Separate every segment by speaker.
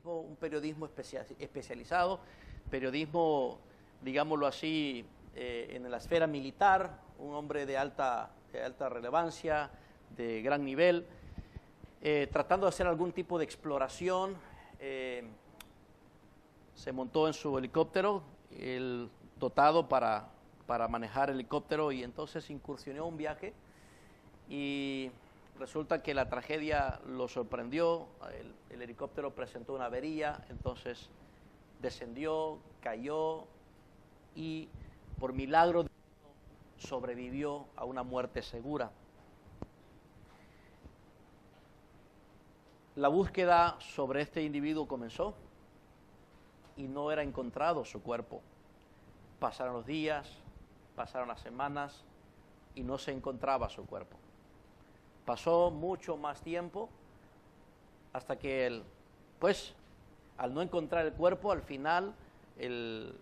Speaker 1: un periodismo especializado, periodismo, digámoslo así, en la esfera militar, un hombre de alta relevancia, de gran nivel, tratando de hacer algún tipo de exploración. Se montó en su helicóptero, dotado para manejar el helicóptero, y entonces incursionó un viaje y resulta que la tragedia lo sorprendió. El helicóptero presentó una avería, entonces descendió, cayó y por milagro sobrevivió a una muerte segura. La búsqueda sobre este individuo comenzó y no era encontrado su cuerpo. Pasaron los días, pasaron las semanas y no se encontraba su cuerpo. Pasó mucho más tiempo hasta que al no encontrar el cuerpo, al final el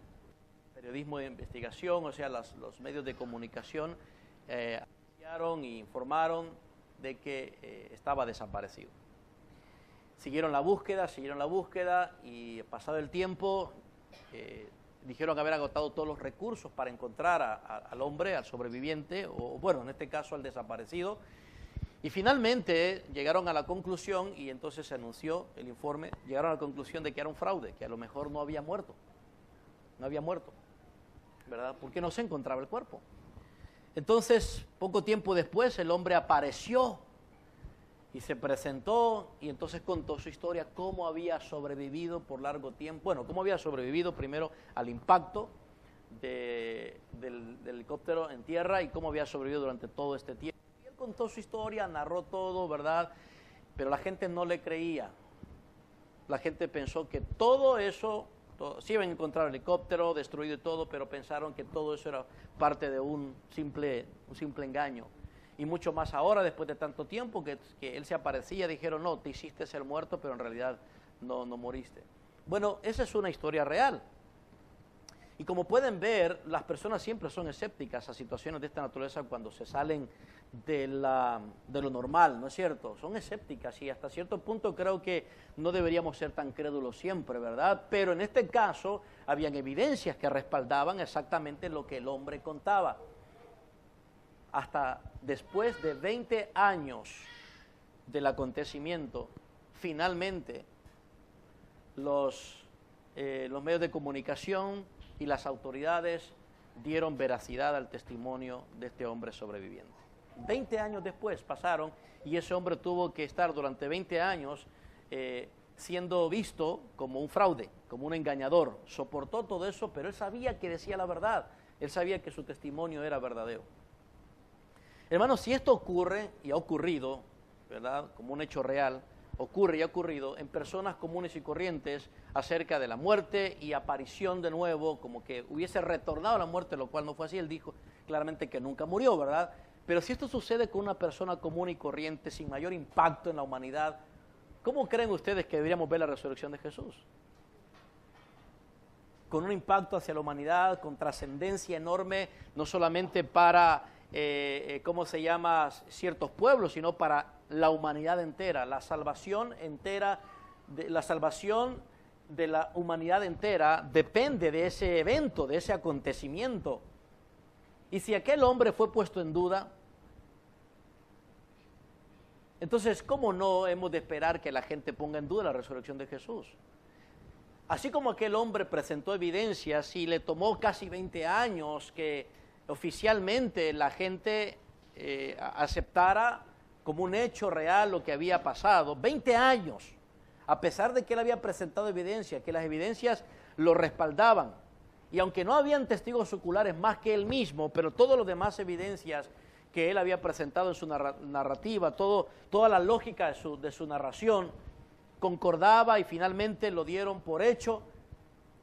Speaker 1: periodismo de investigación, o sea, los medios de comunicación, anunciaron e informaron de que estaba desaparecido. Siguieron la búsqueda y pasado el tiempo dijeron haber agotado todos los recursos para encontrar al hombre, al sobreviviente, o bueno, en este caso al desaparecido. Y finalmente llegaron a la conclusión, y entonces se anunció el informe, llegaron a la conclusión de que era un fraude, que a lo mejor no había muerto, ¿verdad? Porque no se encontraba el cuerpo. Entonces, poco tiempo después, el hombre apareció y se presentó, y entonces contó su historia, cómo había sobrevivido por largo tiempo, bueno, cómo había sobrevivido primero al impacto del helicóptero en tierra y cómo había sobrevivido durante todo este tiempo. Contó su historia, narró todo, ¿verdad? Pero la gente no le creía. La gente pensó que todo eso, sí iban a encontrar el helicóptero destruido y todo, pero pensaron que todo eso era parte de un simple engaño. Y mucho más ahora, después de tanto tiempo que él se aparecía, dijeron, no, te hiciste ser muerto, pero en realidad no moriste. Bueno, esa es una historia real. Y como pueden ver, las personas siempre son escépticas a situaciones de esta naturaleza cuando se salen de lo normal, ¿no es cierto? Son escépticas y hasta cierto punto creo que no deberíamos ser tan crédulos siempre, ¿verdad? Pero en este caso habían evidencias que respaldaban exactamente lo que el hombre contaba. Hasta después de 20 años del acontecimiento, finalmente los medios de comunicación y las autoridades dieron veracidad al testimonio de este hombre sobreviviente. 20 años después pasaron y ese hombre tuvo que estar durante 20 años siendo visto como un fraude, como un engañador. Soportó todo eso, pero él sabía que decía la verdad. Él sabía que su testimonio era verdadero. Hermanos, si esto ocurre, y ha ocurrido, ¿verdad?, como un hecho real, ocurre y ha ocurrido en personas comunes y corrientes acerca de la muerte y aparición de nuevo, como que hubiese retornado a la muerte, lo cual no fue así. Él dijo claramente que nunca murió, ¿verdad? Pero si esto sucede con una persona común y corriente, sin mayor impacto en la humanidad, ¿cómo creen ustedes que deberíamos ver la resurrección de Jesús? Con un impacto hacia la humanidad, con trascendencia enorme, no solamente para ciertos pueblos, sino para la humanidad entera, la salvación entera, la salvación de la humanidad entera depende de ese evento, de ese acontecimiento. Y si aquel hombre fue puesto en duda, entonces, ¿cómo no hemos de esperar que la gente ponga en duda la resurrección de Jesús? Así como aquel hombre presentó evidencias y le tomó casi 20 años que oficialmente la gente aceptara como un hecho real lo que había pasado, 20 años, a pesar de que él había presentado evidencia, que las evidencias lo respaldaban, y aunque no habían testigos oculares más que él mismo, pero todas las demás evidencias que él había presentado en su narrativa, toda la lógica de su narración, concordaba y finalmente lo dieron por hecho.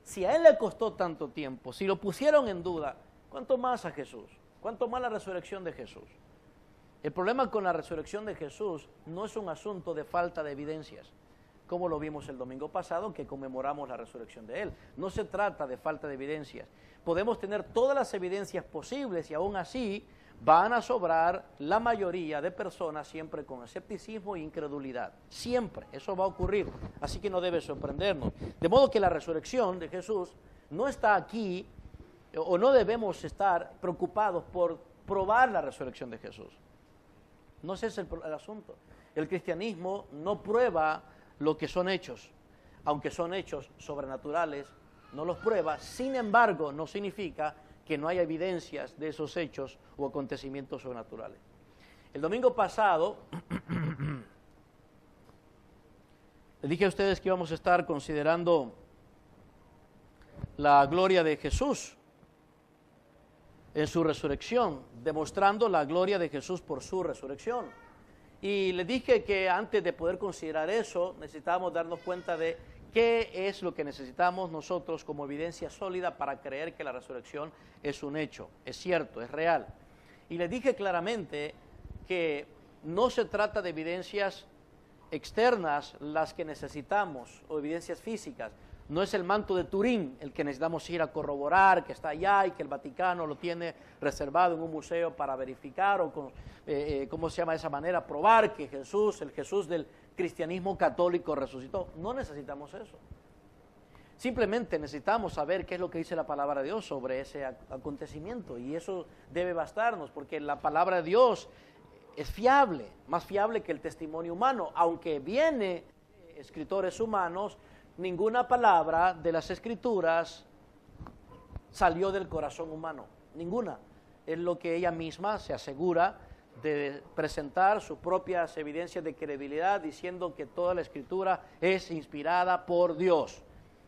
Speaker 1: Si a él le costó tanto tiempo, si lo pusieron en duda, ¿cuánto más a Jesús? ¿Cuánto más la resurrección de Jesús? El problema con la resurrección de Jesús no es un asunto de falta de evidencias, como lo vimos el domingo pasado que conmemoramos la resurrección de Él. No se trata de falta de evidencias. Podemos tener todas las evidencias posibles y aún así van a sobrar la mayoría de personas siempre con escepticismo e incredulidad. Siempre, eso va a ocurrir, así que no debe sorprendernos. De modo que la resurrección de Jesús no está aquí, o no debemos estar preocupados por probar la resurrección de Jesús. No ese es el asunto. El cristianismo no prueba lo que son hechos, aunque son hechos sobrenaturales, no los prueba. Sin embargo, no significa que no haya evidencias de esos hechos o acontecimientos sobrenaturales. El domingo pasado les dije a ustedes que íbamos a estar considerando la gloria de Jesús en su resurrección, demostrando la gloria de Jesús por su resurrección. Y les dije que antes de poder considerar eso, necesitábamos darnos cuenta de qué es lo que necesitamos nosotros como evidencia sólida para creer que la resurrección es un hecho, es cierto, es real. Y les dije claramente que no se trata de evidencias externas las que necesitamos, o evidencias físicas. No es el manto de Turín el que necesitamos ir a corroborar, que está allá y que el Vaticano lo tiene reservado en un museo para verificar o, ¿cómo se llama de esa manera? Probar que Jesús, el Jesús del cristianismo católico resucitó. No necesitamos eso. Simplemente necesitamos saber qué es lo que dice la palabra de Dios sobre ese acontecimiento, y eso debe bastarnos, porque la palabra de Dios es fiable, más fiable que el testimonio humano. Aunque viene de escritores humanos, ninguna palabra de las Escrituras salió del corazón humano, ninguna. Es lo que ella misma se asegura de presentar sus propias evidencias de credibilidad, diciendo que toda la Escritura es inspirada por Dios.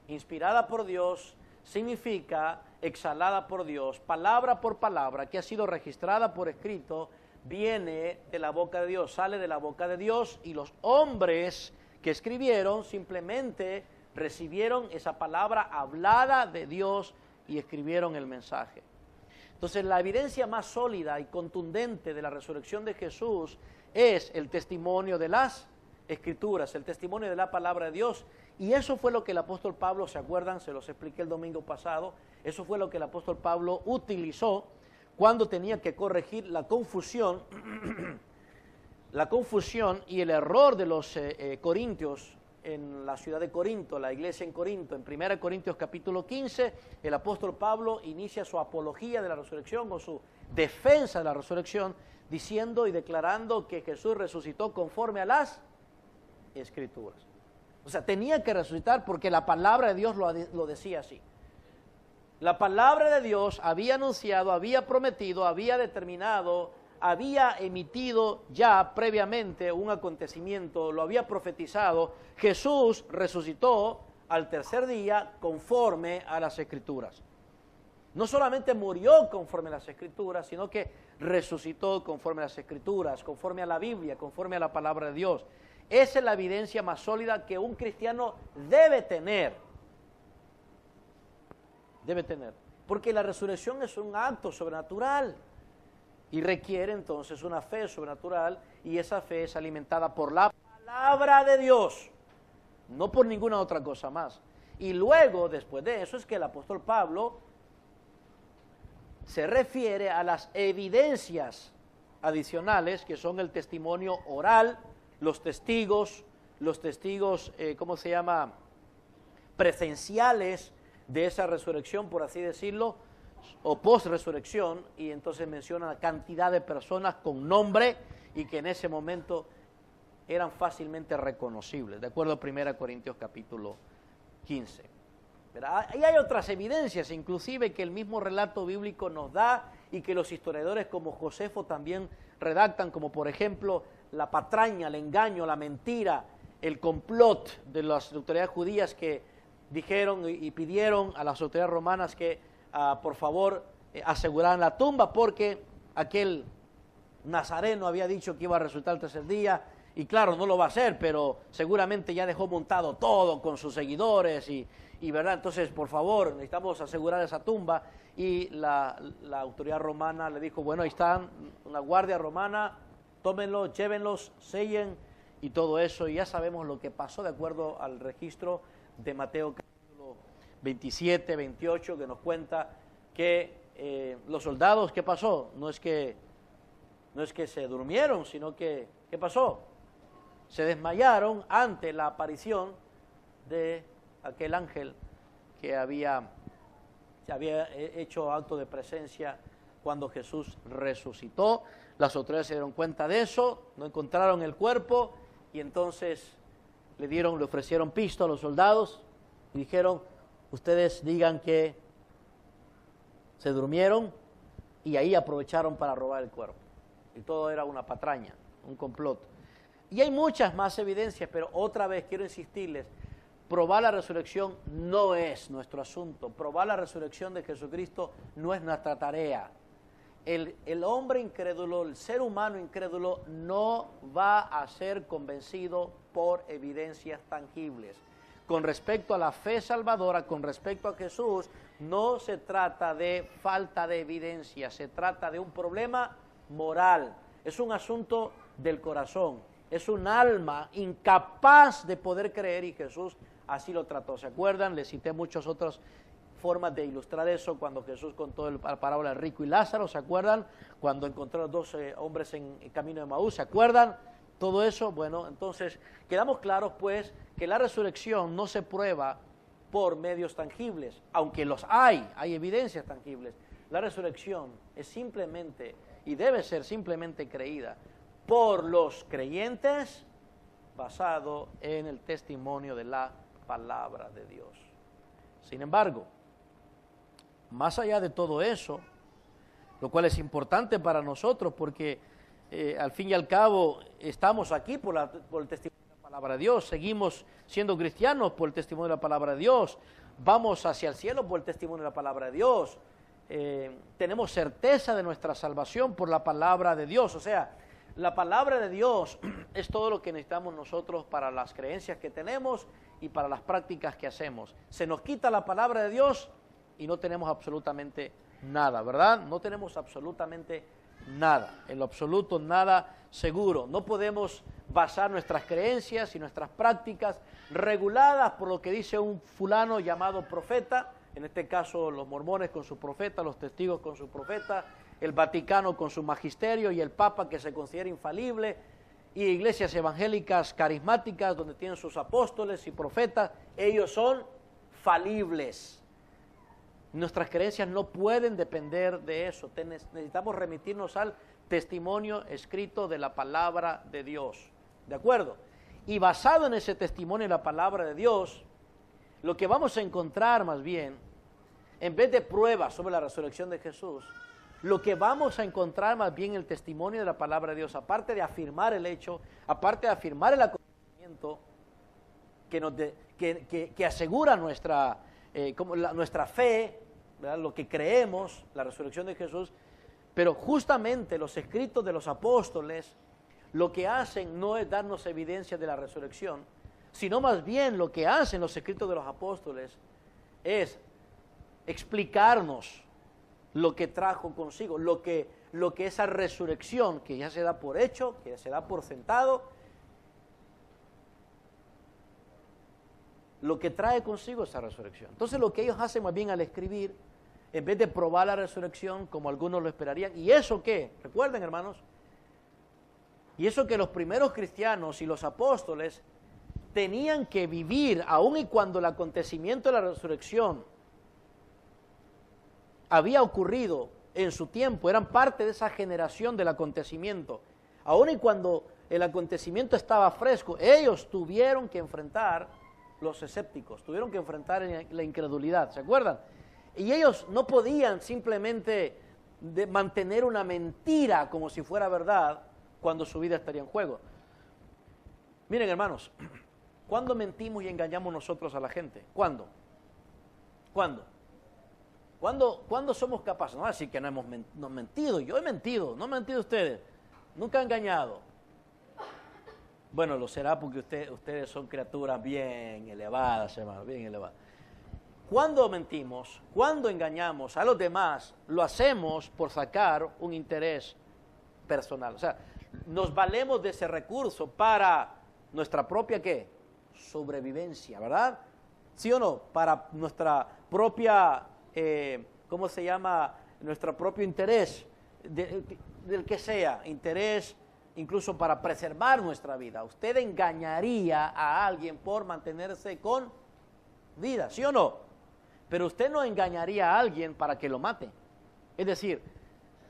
Speaker 1: Inspirada por Dios significa exhalada por Dios, palabra por palabra, que ha sido registrada por escrito, viene de la boca de Dios, sale de la boca de Dios, y los hombres que escribieron simplemente recibieron esa palabra hablada de Dios y escribieron el mensaje. Entonces, la evidencia más sólida y contundente de la resurrección de Jesús es el testimonio de las Escrituras, el testimonio de la palabra de Dios. Y eso fue lo que el apóstol Pablo, ¿se acuerdan? Se los expliqué el domingo pasado. Eso fue lo que el apóstol Pablo utilizó cuando tenía que corregir la confusión y el error de los corintios en la ciudad de Corinto, la iglesia en Corinto. En 1 Corintios capítulo 15, el apóstol Pablo inicia su apología de la resurrección o su defensa de la resurrección, diciendo y declarando que Jesús resucitó conforme a las Escrituras. O sea, tenía que resucitar porque la palabra de Dios lo decía así. La palabra de Dios había anunciado, había prometido, había determinado, había emitido ya previamente un acontecimiento, lo había profetizado. Jesús resucitó al tercer día conforme a las Escrituras. No solamente murió conforme a las Escrituras, sino que resucitó conforme a las Escrituras, conforme a la Biblia, conforme a la palabra de Dios. Esa es la evidencia más sólida que un cristiano debe tener. Debe tener. Porque la resurrección es un acto sobrenatural y requiere entonces una fe sobrenatural, y esa fe es alimentada por la palabra de Dios, no por ninguna otra cosa más. Y luego, después de eso, es que el apóstol Pablo se refiere a las evidencias adicionales, que son el testimonio oral, los testigos, ¿cómo se llama? Presenciales de esa resurrección, por así decirlo, o post-resurrección, y entonces menciona la cantidad de personas con nombre y que en ese momento eran fácilmente reconocibles, de acuerdo a 1 Corintios capítulo 15. Y hay otras evidencias, inclusive, que el mismo relato bíblico nos da y que los historiadores como Josefo también redactan, como por ejemplo la patraña, el engaño, la mentira, el complot de las autoridades judías que dijeron y pidieron a las autoridades romanas que por favor aseguraran la tumba, porque aquel nazareno había dicho que iba a resucitar el tercer día, y claro, no lo va a hacer, pero seguramente ya dejó montado todo con sus seguidores, y verdad, entonces por favor necesitamos asegurar esa tumba. Y la autoridad romana le dijo, bueno, ahí están, una guardia romana, tómenlos, llévenlos, sellen y todo eso, y ya sabemos lo que pasó de acuerdo al registro de Mateo capítulo 27, 28, que nos cuenta que los soldados, ¿qué pasó? No es que No es que se durmieron, sino que, ¿qué pasó? Se desmayaron ante la aparición de aquel ángel que se había hecho acto de presencia cuando Jesús resucitó. Las autoridades se dieron cuenta de eso, no encontraron el cuerpo y entonces le ofrecieron pisto a los soldados y dijeron, ustedes digan que se durmieron, y ahí aprovecharon para robar el cuerpo. Y todo era una patraña, un complot. Y hay muchas más evidencias, pero otra vez quiero insistirles, probar la resurrección no es nuestro asunto. Probar la resurrección de Jesucristo no es nuestra tarea. El hombre incrédulo, el ser humano incrédulo, no va a ser convencido por evidencias tangibles. Con respecto a la fe salvadora, con respecto a Jesús, no se trata de falta de evidencia, se trata de un problema moral. Es un asunto del corazón, es un alma incapaz de poder creer, y Jesús así lo trató. ¿Se acuerdan? Les cité muchas otras formas de ilustrar eso cuando Jesús contó la parábola de rico y Lázaro. ¿Se acuerdan? Cuando encontró a los dos hombres en el camino de Maús. ¿Se acuerdan? Todo eso, bueno, entonces quedamos claros pues que la resurrección no se prueba por medios tangibles, aunque los hay evidencias tangibles. La resurrección es simplemente, y debe ser simplemente creída por los creyentes, basado en el testimonio de la palabra de Dios. Sin embargo, más allá de todo eso, lo cual es importante para nosotros porque al fin y al cabo estamos aquí por el testimonio de la palabra de Dios, seguimos siendo cristianos por el testimonio de la palabra de Dios, vamos hacia el cielo por el testimonio de la palabra de Dios, tenemos certeza de nuestra salvación por la palabra de Dios. O sea, la palabra de Dios es todo lo que necesitamos nosotros para las creencias que tenemos y para las prácticas que hacemos. Se nos quita la palabra de Dios y no tenemos absolutamente nada, ¿verdad? No tenemos absolutamente nada, en lo absoluto nada seguro. No podemos basar nuestras creencias y nuestras prácticas reguladas por lo que dice un fulano llamado profeta, en este caso los mormones con su profeta, los testigos con su profeta, el Vaticano con su magisterio y el Papa que se considera infalible, y iglesias evangélicas carismáticas donde tienen sus apóstoles y profetas, ellos son falibles. Nuestras creencias no pueden depender de eso. Necesitamos remitirnos al testimonio escrito de la palabra de Dios. ¿De acuerdo? Y basado en ese testimonio de la palabra de Dios, lo que vamos a encontrar más bien, en vez de pruebas sobre la resurrección de Jesús, lo que vamos a encontrar más bien el testimonio de la palabra de Dios, aparte de afirmar el hecho, aparte de afirmar el acontecimiento que asegura nuestra fe, ¿verdad? Lo que creemos, la resurrección de Jesús, pero justamente los escritos de los apóstoles lo que hacen no es darnos evidencia de la resurrección, sino más bien lo que hacen los escritos de los apóstoles es explicarnos lo que trajo consigo, lo que esa resurrección que ya se da por hecho, que ya se da por sentado, lo que trae consigo esa resurrección. Entonces lo que ellos hacen más bien al escribir, en vez de probar la resurrección como algunos lo esperarían, ¿y eso qué? Recuerden, hermanos, y eso que los primeros cristianos y los apóstoles tenían que vivir, aun y cuando el acontecimiento de la resurrección había ocurrido en su tiempo, eran parte de esa generación del acontecimiento, aun y cuando el acontecimiento estaba fresco, ellos tuvieron que enfrentar los escépticos, tuvieron que enfrentar la incredulidad, ¿se acuerdan? Y ellos no podían simplemente mantener una mentira como si fuera verdad cuando su vida estaría en juego. Miren, hermanos, ¿cuándo mentimos y engañamos nosotros a la gente? ¿Cuándo? ¿Cuándo somos capaces? No, así que no hemos mentido, yo he mentido, no han mentido ustedes, nunca han engañado. Bueno, lo será porque ustedes son criaturas bien elevadas, hermano, bien elevadas. Cuando mentimos, cuando engañamos a los demás, lo hacemos por sacar un interés personal. O sea, nos valemos de ese recurso para nuestra propia, ¿qué? Sobrevivencia, ¿verdad? ¿Sí o no? Para nuestra propia, ¿cómo se llama? Nuestro propio interés del que sea, interés incluso para preservar nuestra vida. Usted engañaría a alguien por mantenerse con vida, ¿sí o no? Pero usted no engañaría a alguien para que lo mate. Es decir,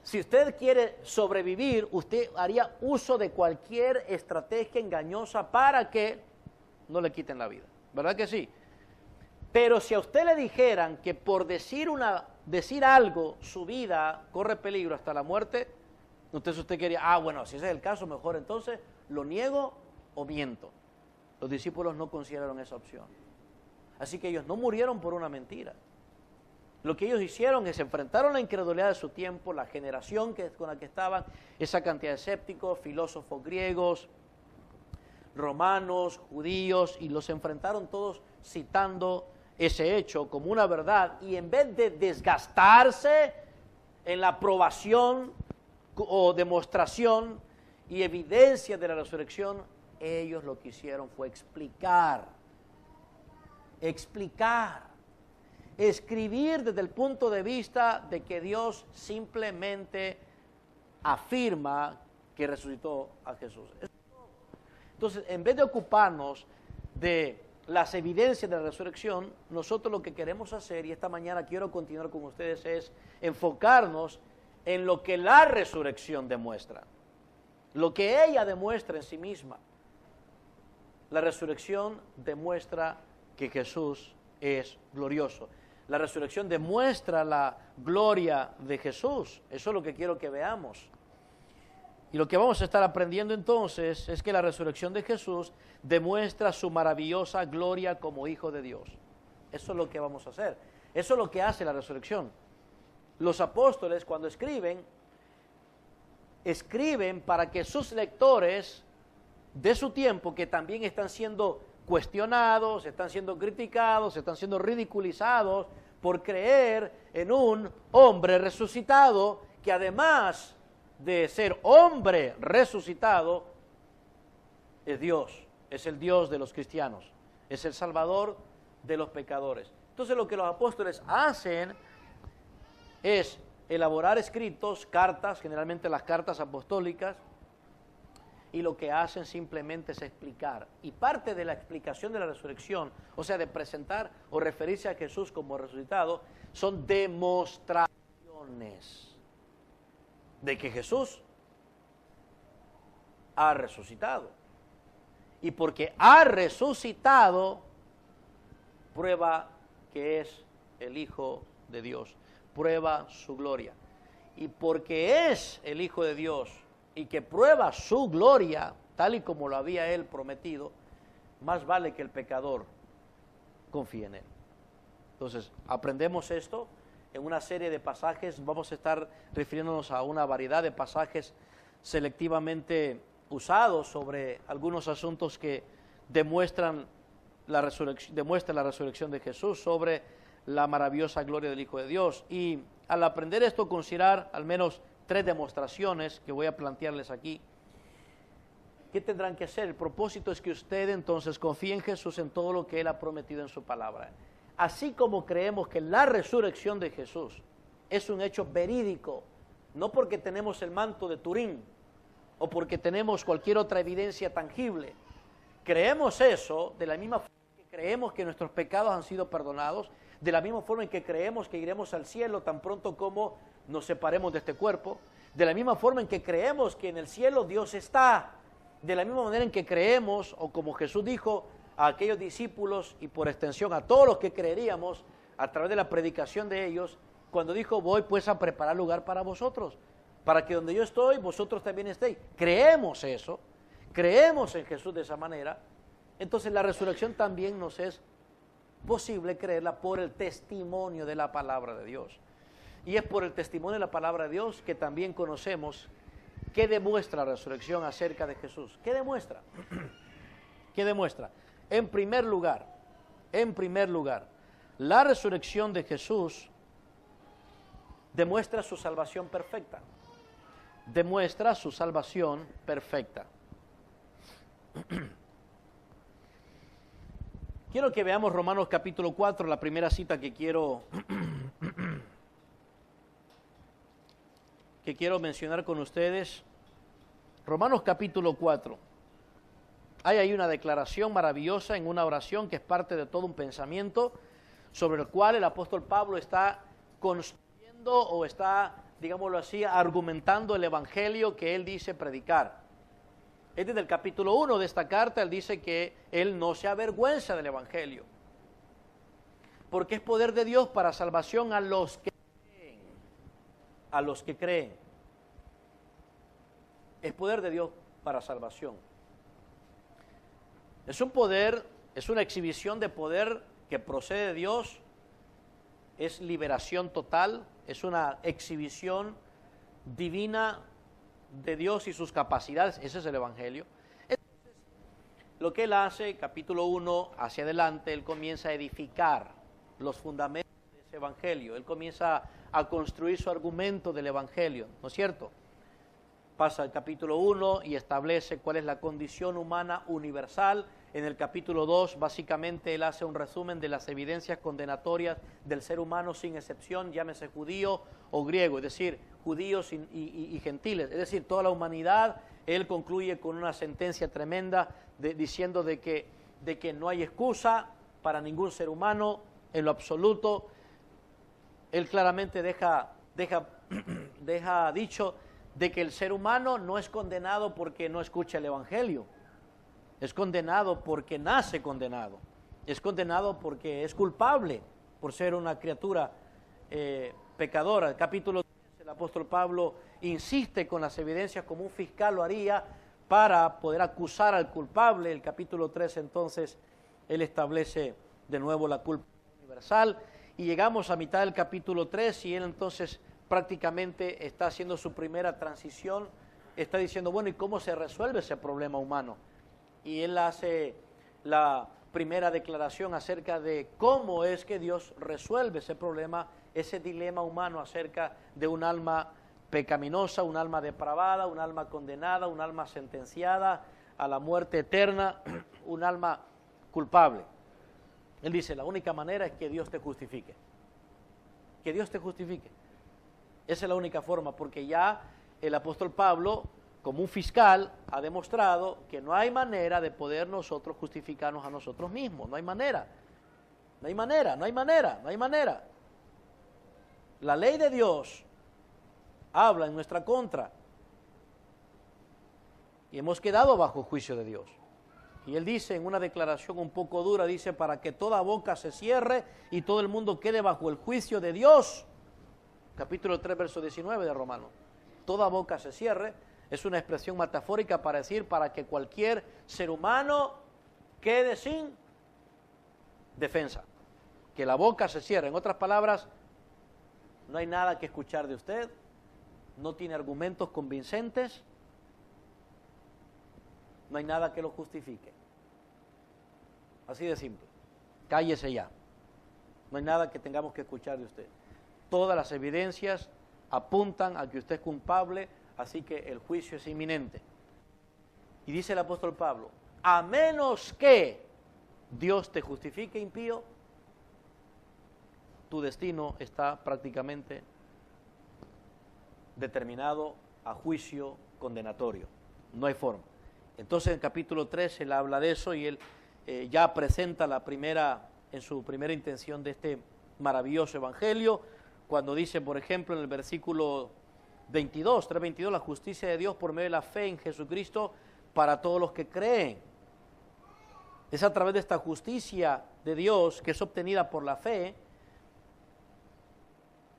Speaker 1: si usted quiere sobrevivir, usted haría uso de cualquier estrategia engañosa para que no le quiten la vida. ¿Verdad que sí? Pero si a usted le dijeran que por decir algo, su vida corre peligro hasta la muerte, entonces usted quería, bueno, si ese es el caso, mejor entonces lo niego o miento. Los discípulos no consideraron esa opción. Así que ellos no murieron por una mentira. Lo que ellos hicieron es enfrentaron la incredulidad de su tiempo, la generación con la que estaban, esa cantidad de escépticos, filósofos griegos, romanos, judíos, y los enfrentaron todos citando ese hecho como una verdad, y en vez de desgastarse en la aprobación o demostración y evidencia de la resurrección, ellos lo que hicieron fue escribir desde el punto de vista de que Dios simplemente afirma que resucitó a Jesús. Entonces, en vez de ocuparnos de las evidencias de la resurrección, nosotros lo que queremos hacer, y esta mañana quiero continuar con ustedes, es enfocarnos en lo que la resurrección demuestra, lo que ella demuestra en sí misma. La resurrección demuestra que Jesús es glorioso. La resurrección demuestra la gloria de Jesús. Eso es lo que quiero que veamos. Y lo que vamos a estar aprendiendo entonces es que la resurrección de Jesús demuestra su maravillosa gloria como Hijo de Dios. Eso es lo que vamos a hacer. Eso es lo que hace la resurrección. Los apóstoles, cuando escriben para que sus lectores de su tiempo, que también están siendo cuestionados, están siendo criticados, están siendo ridiculizados por creer en un hombre resucitado que además de ser hombre resucitado, es Dios, es el Dios de los cristianos, es el Salvador de los pecadores. Entonces lo que los apóstoles hacen es elaborar escritos, cartas, generalmente las cartas apostólicas, y lo que hacen simplemente es explicar. Y parte de la explicación de la resurrección, o sea, de presentar o referirse a Jesús como resucitado, son demostraciones de que Jesús ha resucitado. Y porque ha resucitado, prueba que es el Hijo de Dios, prueba su gloria. Y porque es el Hijo de Dios y que prueba su gloria, tal y como lo había Él prometido, más vale que el pecador confíe en Él. Entonces, aprendemos esto en una serie de pasajes. Vamos a estar refiriéndonos a una variedad de pasajes selectivamente usados sobre algunos asuntos que demuestran la resurrección de Jesús, sobre la maravillosa gloria del Hijo de Dios. Y al aprender esto, considerar al menos 3 demostraciones que voy a plantearles aquí. ¿Qué tendrán que hacer? El propósito es que usted entonces confíe en Jesús en todo lo que Él ha prometido en su palabra. Así como creemos que la resurrección de Jesús es un hecho verídico, no porque tenemos el manto de Turín o porque tenemos cualquier otra evidencia tangible. Creemos eso de la misma forma que creemos que nuestros pecados han sido perdonados, de la misma forma en que creemos que iremos al cielo tan pronto como nos separemos de este cuerpo, de la misma forma en que creemos que en el cielo Dios está, de la misma manera en que creemos, o como Jesús dijo a aquellos discípulos y por extensión a todos los que creeríamos a través de la predicación de ellos, cuando dijo, voy pues a preparar lugar para vosotros, para que donde yo estoy, vosotros también estéis. Creemos eso, creemos en Jesús de esa manera. Entonces la resurrección también nos es posible creerla por el testimonio de la palabra de Dios. Y es por el testimonio de la palabra de Dios que también conocemos qué demuestra la resurrección acerca de Jesús. ¿Qué demuestra? ¿Qué demuestra? En primer lugar, la resurrección de Jesús demuestra su salvación perfecta. Demuestra su salvación perfecta. Quiero que veamos Romanos capítulo 4, la primera cita que quiero que quiero mencionar con ustedes. Romanos capítulo 4. Hay ahí una declaración maravillosa en una oración que es parte de todo un pensamiento sobre el cual el apóstol Pablo está construyendo o está, digámoslo así, argumentando el evangelio que él dice predicar. Es desde el capítulo 1 de esta carta, él dice que él no se avergüenza del evangelio, porque es poder de Dios para salvación a los que creen, a los que creen. Es poder de Dios para salvación. Es un poder, es una exhibición de poder que procede de Dios, es liberación total, es una exhibición divina de Dios y sus capacidades. Ese es el evangelio. Entonces, lo que él hace, capítulo 1 hacia adelante, él comienza a edificar los fundamentos de ese evangelio, él comienza a construir su argumento del evangelio, ¿no es cierto? Pasa al capítulo 1 y establece cuál es la condición humana universal. En el capítulo 2, básicamente, él hace un resumen de las evidencias condenatorias del ser humano sin excepción, llámese judío o griego, es decir, judíos y gentiles, es decir, toda la humanidad. Él concluye con una sentencia tremenda diciendo de que no hay excusa para ningún ser humano en lo absoluto. Él claramente deja dicho de que el ser humano no es condenado porque no escucha el evangelio, es condenado porque nace condenado, es condenado porque es culpable por ser una criatura pecadora. El capítulo 10, el apóstol Pablo insiste con las evidencias como un fiscal lo haría para poder acusar al culpable. El capítulo 3 entonces él establece de nuevo la culpa universal y llegamos a mitad del capítulo 3 y él entonces prácticamente está haciendo su primera transición, está diciendo, bueno, ¿y cómo se resuelve ese problema humano? Y él hace la primera declaración acerca de cómo es que Dios resuelve ese problema, ese dilema humano acerca de un alma pecaminosa, un alma depravada, un alma condenada, un alma sentenciada a la muerte eterna, un alma culpable. Él dice, la única manera es que Dios te justifique, que Dios te justifique. Esa es la única forma, porque ya el apóstol Pablo, como un fiscal, ha demostrado que no hay manera de poder nosotros justificarnos a nosotros mismos. No hay manera. No hay manera, no hay manera, no hay manera. La ley de Dios habla en nuestra contra. Y hemos quedado bajo juicio de Dios. Y él dice en una declaración un poco dura, dice, para que toda boca se cierre y todo el mundo quede bajo el juicio de Dios. Capítulo 3, verso 19 de Romanos. Toda boca se cierre, es una expresión metafórica para decir, para que cualquier ser humano quede sin defensa. Que la boca se cierre. En otras palabras, no hay nada que escuchar de usted, no tiene argumentos convincentes, no hay nada que lo justifique. Así de simple. Cállese ya. No hay nada que tengamos que escuchar de usted. Todas las evidencias apuntan a que usted es culpable, así que el juicio es inminente. Y dice el apóstol Pablo, a menos que Dios te justifique, impío, tu destino está prácticamente determinado a juicio condenatorio. No hay forma. Entonces en el capítulo 3 él habla de eso y él ya presenta en su primera intención de este maravilloso evangelio, cuando dice, por ejemplo, en el versículo 22, 3:22, la justicia de Dios por medio de la fe en Jesucristo para todos los que creen. Es a través de esta justicia de Dios que es obtenida por la fe,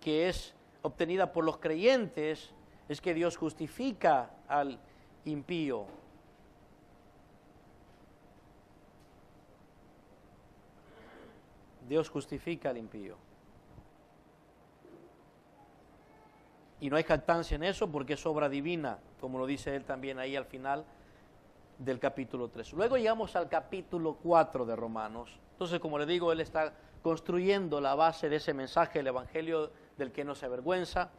Speaker 1: que es obtenida por los creyentes, es que Dios justifica al impío. Dios justifica al impío. Y no hay jactancia en eso porque es obra divina, como lo dice él también ahí al final del capítulo 3. Luego llegamos al capítulo 4 de Romanos. Entonces, como le digo, él está construyendo la base de ese mensaje, el evangelio del que no se avergüenza.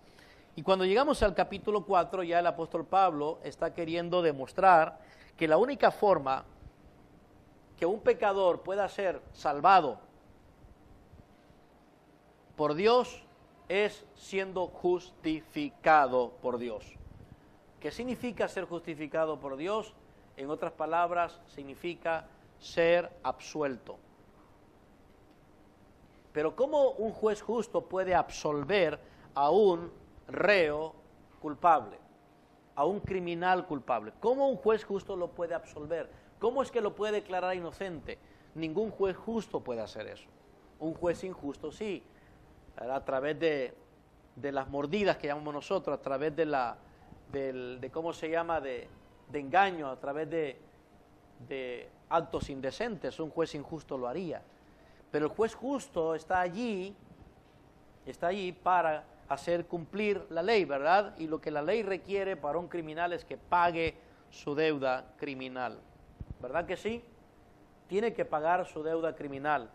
Speaker 1: Y cuando llegamos al capítulo 4, ya el apóstol Pablo está queriendo demostrar que la única forma que un pecador pueda ser salvado por Dios es siendo justificado por Dios. ¿Qué significa ser justificado por Dios? En otras palabras, significa ser absuelto. Pero ¿cómo un juez justo puede absolver a un reo culpable, a un criminal culpable? ¿Cómo un juez justo lo puede absolver? ¿Cómo es que lo puede declarar inocente? Ningún juez justo puede hacer eso. Un juez injusto sí, a través de las mordidas que llamamos nosotros, a través de ¿cómo se llama?, de engaño, a través de actos indecentes. Un juez injusto lo haría. Pero el juez justo está allí para hacer cumplir la ley, ¿verdad? Y lo que la ley requiere para un criminal es que pague su deuda criminal. ¿Verdad que sí? Tiene que pagar su deuda criminal.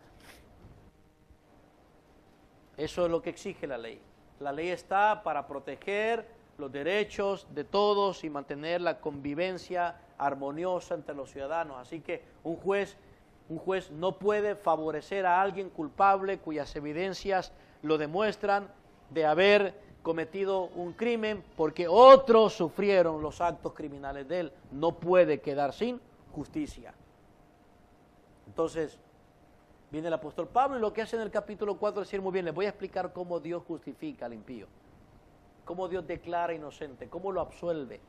Speaker 1: Eso es lo que exige la ley. La ley está para proteger los derechos de todos y mantener la convivencia armoniosa entre los ciudadanos. Así que un juez no puede favorecer a alguien culpable cuyas evidencias lo demuestran de haber cometido un crimen porque otros sufrieron los actos criminales de él. No puede quedar sin justicia. Entonces, viene el apóstol Pablo y lo que hace en el capítulo 4 es decir, muy bien, les voy a explicar cómo Dios justifica al impío, cómo Dios declara inocente, cómo lo absuelve,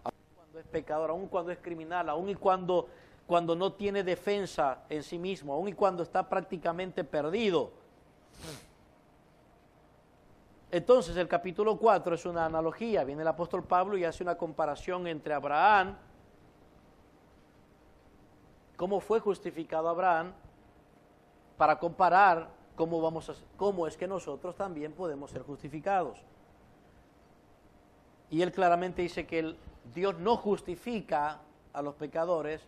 Speaker 1: aun cuando es pecador, aun cuando es criminal, aun y cuando no tiene defensa en sí mismo, aun y cuando está prácticamente perdido. Entonces el capítulo 4 es una analogía, viene el apóstol Pablo y hace una comparación entre Abraham, cómo fue justificado Abraham, para comparar cómo es que nosotros también podemos ser justificados. Y él claramente dice que Dios no justifica a los pecadores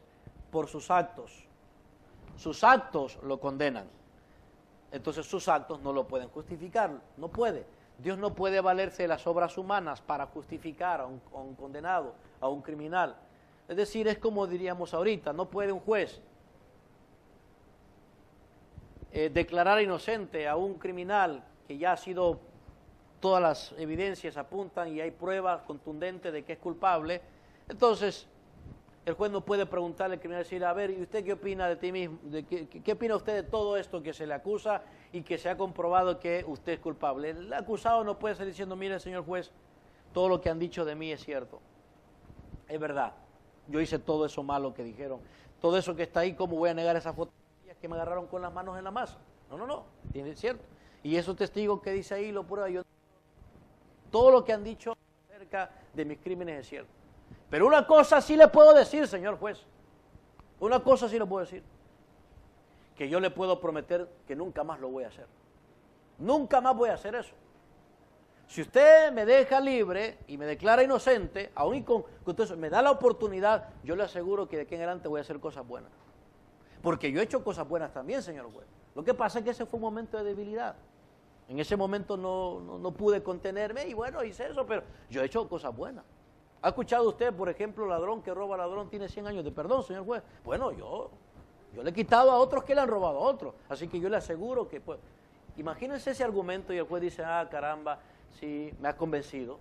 Speaker 1: por sus actos. Sus actos lo condenan. Entonces sus actos no lo pueden justificar, no puede. Dios no puede valerse de las obras humanas para justificar a un condenado, a un criminal. Es decir, es como diríamos ahorita, no puede un juez declarar inocente a un criminal que ya ha sido, todas las evidencias apuntan y hay pruebas contundentes de que es culpable. Entonces, el juez no puede preguntarle al criminal y decir, a ver, ¿y usted qué opina de ti mismo? ¿Qué opina usted de todo esto que se le acusa y que se ha comprobado que usted es culpable? El acusado no puede estar diciendo, mire, señor juez, todo lo que han dicho de mí es cierto. Es verdad, yo hice todo eso malo que dijeron. Todo eso que está ahí, ¿cómo voy a negar esa foto que me agarraron con las manos en la masa? No, es cierto. Y esos testigos que dice ahí lo prueba. Todo lo que han dicho acerca de mis crímenes es cierto. Pero una cosa sí le puedo decir, señor juez. Una cosa sí le puedo decir. Que yo le puedo prometer que nunca más lo voy a hacer. Nunca más voy a hacer eso. Si usted me deja libre y me declara inocente, aún y con todo eso, me da la oportunidad, yo le aseguro que de aquí en adelante voy a hacer cosas buenas. Porque yo he hecho cosas buenas también, señor juez. Lo que pasa es que ese fue un momento de debilidad. En ese momento no pude contenerme y bueno, hice eso, pero yo he hecho cosas buenas. ¿Ha escuchado usted, por ejemplo, ladrón que roba ladrón tiene 100 años de perdón, señor juez? Bueno, yo le he quitado a otros que le han robado a otros. Así que yo le aseguro que, pues, imagínense ese argumento y el juez dice, caramba, sí, me ha convencido.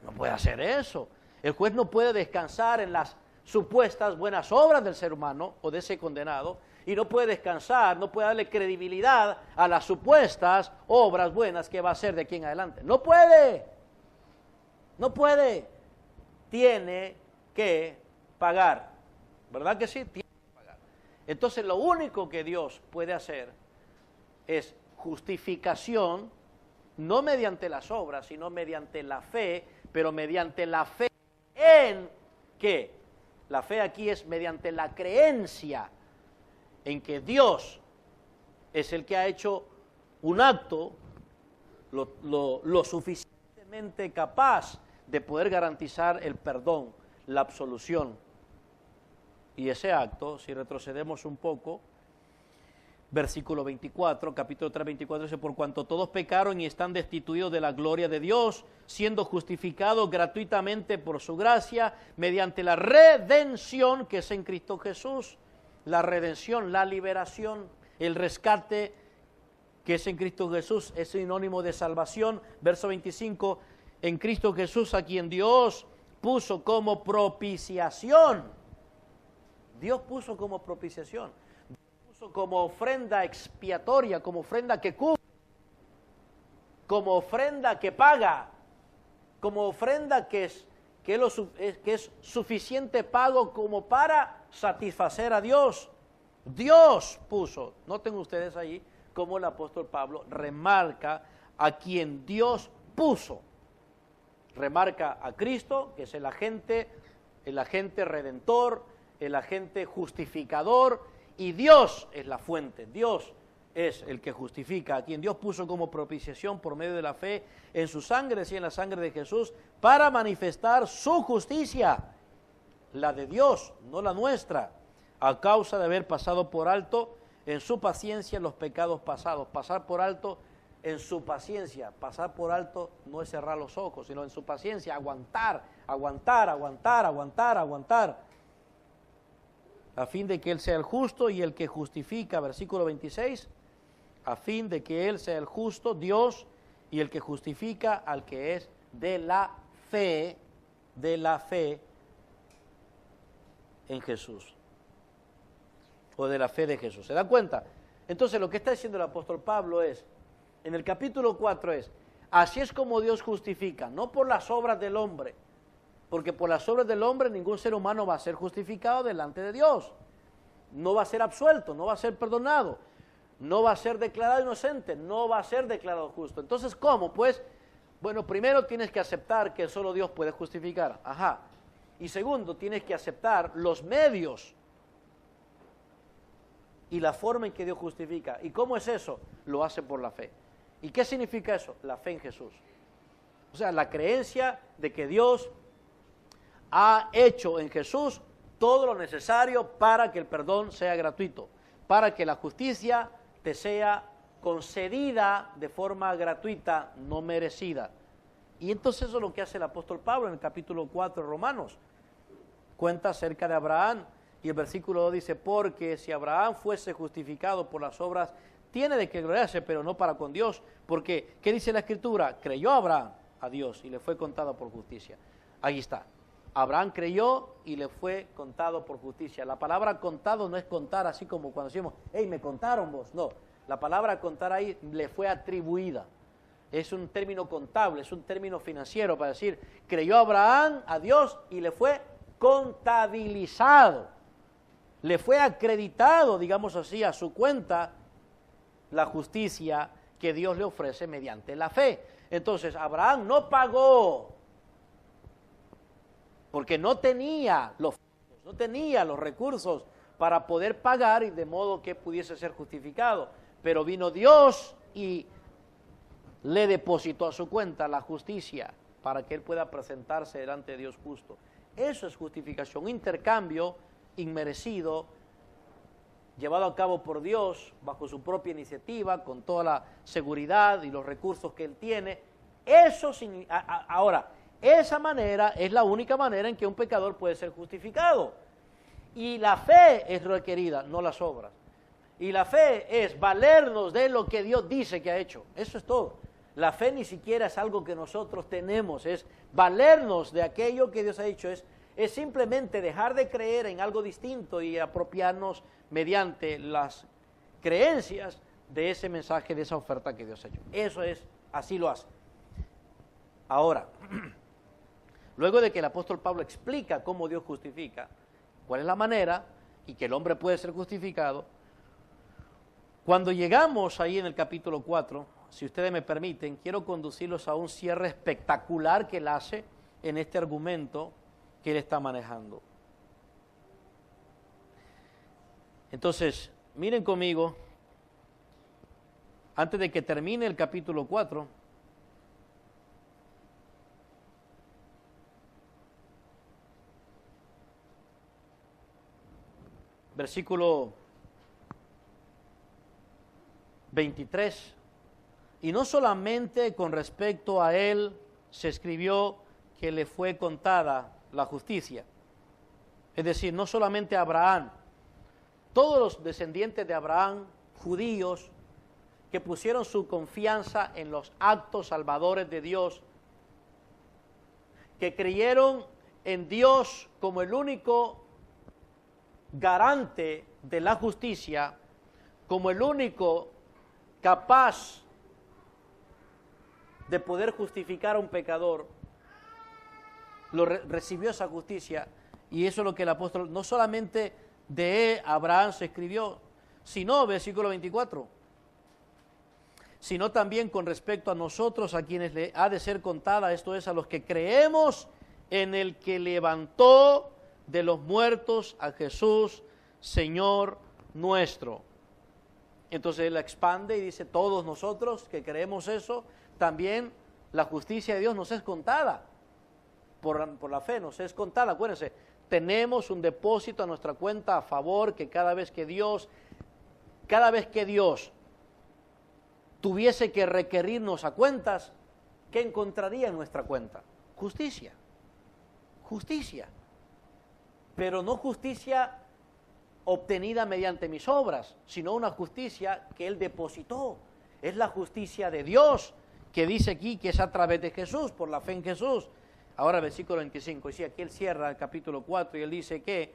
Speaker 1: No puede hacer eso. El juez no puede descansar en las supuestas buenas obras del ser humano o de ese condenado y no puede descansar, no puede darle credibilidad a las supuestas obras buenas que va a hacer de aquí en adelante. No puede. Tiene que pagar. ¿Verdad que sí? Tiene que pagar. Entonces lo único que Dios puede hacer es justificación, no mediante las obras, sino mediante la fe, pero mediante la fe en ¿qué? La fe aquí es mediante la creencia en que Dios es el que ha hecho un acto lo suficientemente capaz de poder garantizar el perdón, la absolución. Y ese acto, si retrocedemos un poco, versículo 24, capítulo 3, 24, dice, por cuanto todos pecaron y están destituidos de la gloria de Dios, siendo justificados gratuitamente por su gracia, mediante la redención que es en Cristo Jesús, la redención, la liberación, el rescate que es en Cristo Jesús, es sinónimo de salvación. Verso 25, en Cristo Jesús, a quien Dios puso como propiciación. Dios puso como propiciación. Dios puso como ofrenda expiatoria, como ofrenda que cubre, como ofrenda que paga, como ofrenda que es suficiente pago como para satisfacer a Dios. Dios puso, noten ustedes ahí cómo el apóstol Pablo remarca a quien Dios puso. Remarca a Cristo, que es el agente redentor, el agente justificador, y Dios es la fuente. Dios es el que justifica, a quien Dios puso como propiciación por medio de la fe en su sangre, sí, en la sangre de Jesús, para manifestar su justicia, la de Dios, no la nuestra, a causa de haber pasado por alto en su paciencia los pecados pasados. Pasar por alto en su paciencia. Pasar por alto no es cerrar los ojos, sino en su paciencia, aguantar, aguantar, aguantar, aguantar, aguantar, a fin de que Él sea el justo y el que justifica, versículo 26, a fin de que Él sea el justo, Dios, y el que justifica al que es de la fe en Jesús, o de la fe de Jesús. ¿Se dan cuenta? Entonces lo que está diciendo el apóstol Pablo es, en el capítulo 4 es, así es como Dios justifica, no por las obras del hombre, porque por las obras del hombre ningún ser humano va a ser justificado delante de Dios, no va a ser absuelto, no va a ser perdonado, no va a ser declarado inocente, no va a ser declarado justo. Entonces, ¿cómo? Pues, bueno, primero tienes que aceptar que solo Dios puede justificar, ajá, y segundo, tienes que aceptar los medios y la forma en que Dios justifica. ¿Y cómo es eso? Lo hace por la fe. ¿Y qué significa eso? La fe en Jesús. O sea, la creencia de que Dios ha hecho en Jesús todo lo necesario para que el perdón sea gratuito, para que la justicia te sea concedida de forma gratuita, no merecida. Y entonces eso es lo que hace el apóstol Pablo en el capítulo 4 de Romanos. Cuenta acerca de Abraham y el versículo 2 dice, porque si Abraham fuese justificado por las obras, tiene de que gloriarse, pero no para con Dios, porque, ¿qué dice la Escritura? Creyó Abraham a Dios y le fue contado por justicia. Ahí está. Abraham creyó y le fue contado por justicia. La palabra contado no es contar así como cuando decimos, hey, me contaron vos. No, la palabra contar ahí le fue atribuida. Es un término contable, es un término financiero para decir, creyó Abraham a Dios y le fue contabilizado. Le fue acreditado, digamos así, a su cuenta la justicia que Dios le ofrece mediante la fe. Entonces, Abraham no pagó porque no tenía los recursos para poder pagar y de modo que pudiese ser justificado. Pero vino Dios y le depositó a su cuenta la justicia para que él pueda presentarse delante de Dios justo. Eso es justificación, un intercambio inmerecido, llevado a cabo por Dios bajo su propia iniciativa, con toda la seguridad y los recursos que Él tiene. Eso ahora, esa manera es la única manera en que un pecador puede ser justificado. Y la fe es requerida, no las obras. Y la fe es valernos de lo que Dios dice que ha hecho. Eso es todo. La fe ni siquiera es algo que nosotros tenemos, es valernos de aquello que Dios ha dicho, es simplemente dejar de creer en algo distinto y apropiarnos mediante las creencias de ese mensaje, de esa oferta que Dios ha hecho. Eso es, así lo hace. Ahora, luego de que el apóstol Pablo explica cómo Dios justifica, cuál es la manera y que el hombre puede ser justificado, cuando llegamos ahí en el capítulo 4, si ustedes me permiten, quiero conducirlos a un cierre espectacular que él hace en este argumento que él está manejando. Entonces, miren conmigo, antes de que termine el capítulo 4, versículo 23, y no solamente con respecto a él se escribió que le fue contada la justicia, es decir, no solamente a Abraham, todos los descendientes de Abraham, judíos, que pusieron su confianza en los actos salvadores de Dios, que creyeron en Dios como el único garante de la justicia, como el único capaz de poder justificar a un pecador, recibió esa justicia. Y eso es lo que el apóstol, no solamente de Abraham se escribió, sino, versículo 24, sino también con respecto a nosotros, a quienes le ha de ser contada, esto es, a los que creemos en el que levantó de los muertos a Jesús, Señor nuestro. Entonces él la expande y dice, todos nosotros que creemos eso, también la justicia de Dios nos es contada, por la fe nos es contada. Acuérdense, tenemos un depósito a nuestra cuenta a favor, que cada vez que Dios tuviese que requerirnos a cuentas, ¿qué encontraría en nuestra cuenta? Justicia. Justicia. Pero no justicia obtenida mediante mis obras, sino una justicia que Él depositó. Es la justicia de Dios, que dice aquí que es a través de Jesús, por la fe en Jesús. Ahora versículo 25, y sí, aquí él cierra el capítulo 4 y él dice que,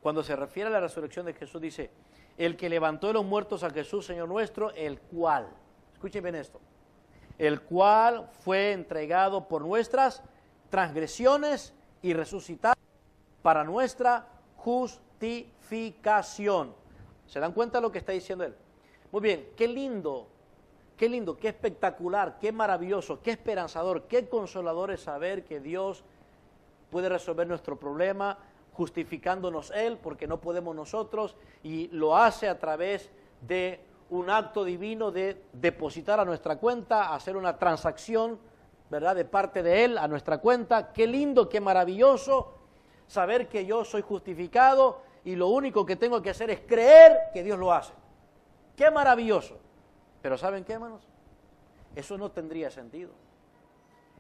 Speaker 1: cuando se refiere a la resurrección de Jesús, dice, el que levantó de los muertos a Jesús, Señor nuestro, el cual, escuchen bien esto, el cual fue entregado por nuestras transgresiones y resucitado para nuestra justificación. ¿Se dan cuenta de lo que está diciendo él? Muy bien, qué lindo, qué espectacular, qué maravilloso, qué esperanzador, qué consolador es saber que Dios puede resolver nuestro problema justificándonos Él, porque no podemos nosotros, y lo hace a través de un acto divino de depositar a nuestra cuenta, hacer una transacción, ¿verdad?, de parte de Él a nuestra cuenta. Qué lindo, qué maravilloso saber que yo soy justificado y lo único que tengo que hacer es creer que Dios lo hace. Qué maravilloso. Pero ¿saben qué, hermanos? Eso no tendría sentido.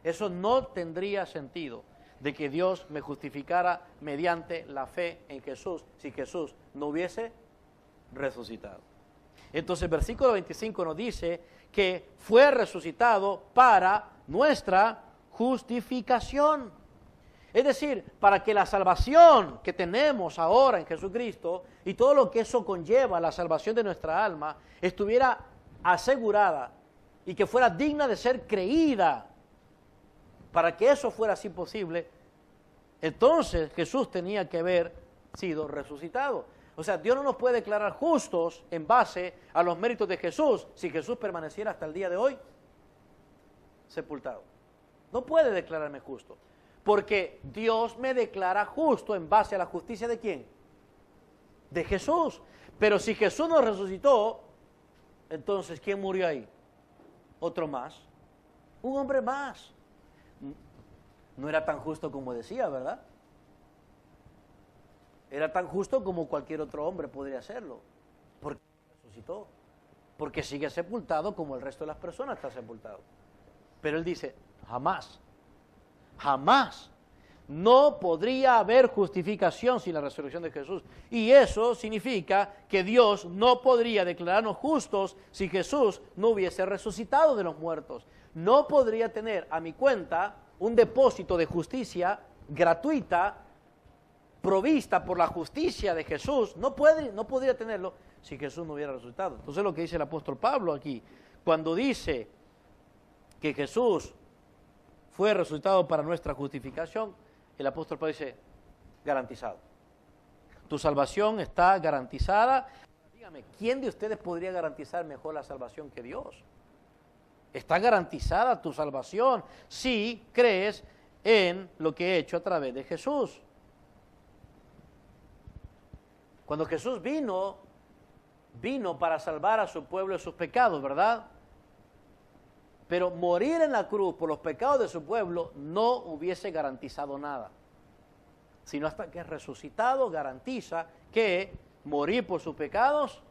Speaker 1: Eso no tendría sentido de que Dios me justificara mediante la fe en Jesús si Jesús no hubiese resucitado. Entonces el versículo 25 nos dice que fue resucitado para nuestra justificación. Es decir, para que la salvación que tenemos ahora en Jesucristo y todo lo que eso conlleva, la salvación de nuestra alma, estuviera asegurada y que fuera digna de ser creída. Para que eso fuera así posible, entonces Jesús tenía que haber sido resucitado. O sea, Dios no nos puede declarar justos en base a los méritos de Jesús si Jesús permaneciera hasta el día de hoy sepultado. No puede declararme justo, porque Dios me declara justo en base a la justicia ¿de quién? De Jesús. Pero si Jesús no resucitó, entonces ¿quién murió ahí? Otro más, un hombre más. No era tan justo como decía, ¿verdad? Era tan justo como cualquier otro hombre podría hacerlo, porque resucitó, porque sigue sepultado como el resto de las personas está sepultado. Pero él dice, jamás, jamás, no podría haber justificación sin la resurrección de Jesús. Y eso significa que Dios no podría declararnos justos si Jesús no hubiese resucitado de los muertos. No podría tener a mi cuenta un depósito de justicia gratuita, provista por la justicia de Jesús. No podría tenerlo si Jesús no hubiera resucitado. Entonces lo que dice el apóstol Pablo aquí, cuando dice que Jesús fue resucitado para nuestra justificación, el apóstol Pablo dice, garantizado. Tu salvación está garantizada. Dígame, ¿quién de ustedes podría garantizar mejor la salvación que Dios? Está garantizada tu salvación si crees en lo que he hecho a través de Jesús. Cuando Jesús vino para salvar a su pueblo de sus pecados, ¿verdad? Pero morir en la cruz por los pecados de su pueblo no hubiese garantizado nada. Sino hasta que es resucitado garantiza que morir por sus pecados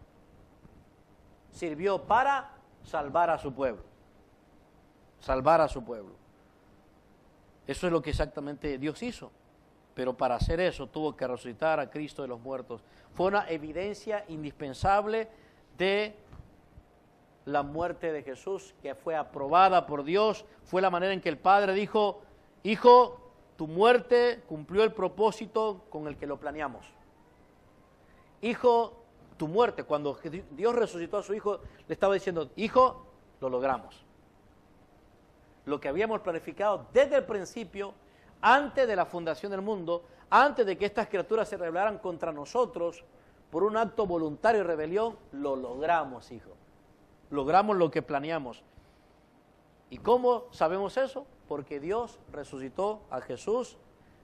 Speaker 1: sirvió para salvar a su pueblo. Salvar a su pueblo. Eso es lo que exactamente Dios hizo. Pero para hacer eso tuvo que resucitar a Cristo de los muertos. Fue una evidencia indispensable de la muerte de Jesús, que fue aprobada por Dios, fue la manera en que el Padre dijo, hijo, tu muerte cumplió el propósito con el que lo planeamos. Hijo, tu muerte, cuando Dios resucitó a su hijo, le estaba diciendo, hijo, lo logramos. Lo que habíamos planificado desde el principio, antes de la fundación del mundo, antes de que estas criaturas se rebelaran contra nosotros, por un acto voluntario de rebelión, lo logramos, hijo. Logramos lo que planeamos. ¿Y cómo sabemos eso? Porque Dios resucitó a Jesús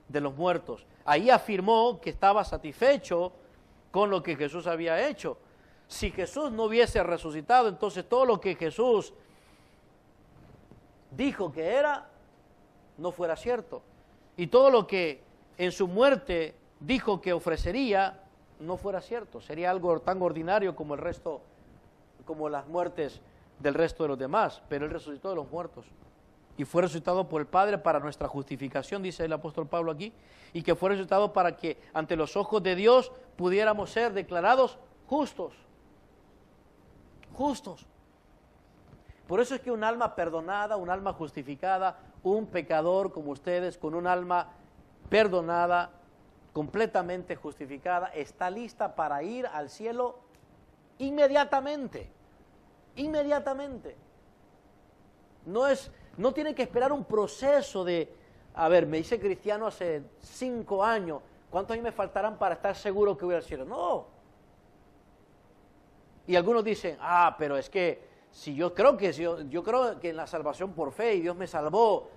Speaker 1: de los muertos. Ahí afirmó que estaba satisfecho con lo que Jesús había hecho. Si Jesús no hubiese resucitado, entonces todo lo que Jesús dijo que era, no fuera cierto. Y todo lo que en su muerte dijo que ofrecería, no fuera cierto. Sería algo tan ordinario como el resto, como las muertes del resto de los demás. Pero Él resucitó de los muertos. Y fue resucitado por el Padre para nuestra justificación, dice el apóstol Pablo aquí, y que fue resucitado para que ante los ojos de Dios pudiéramos ser declarados justos. Justos. Por eso es que un alma perdonada, un alma justificada, un pecador como ustedes, con un alma perdonada, completamente justificada, está lista para ir al cielo inmediatamente. Inmediatamente. No tiene que esperar un proceso de, a ver, me hice cristiano hace 5 años, ¿cuántos años me faltarán para estar seguro que voy al cielo? No. Y algunos dicen, pero es que si yo creo que en la salvación por fe y Dios me salvó,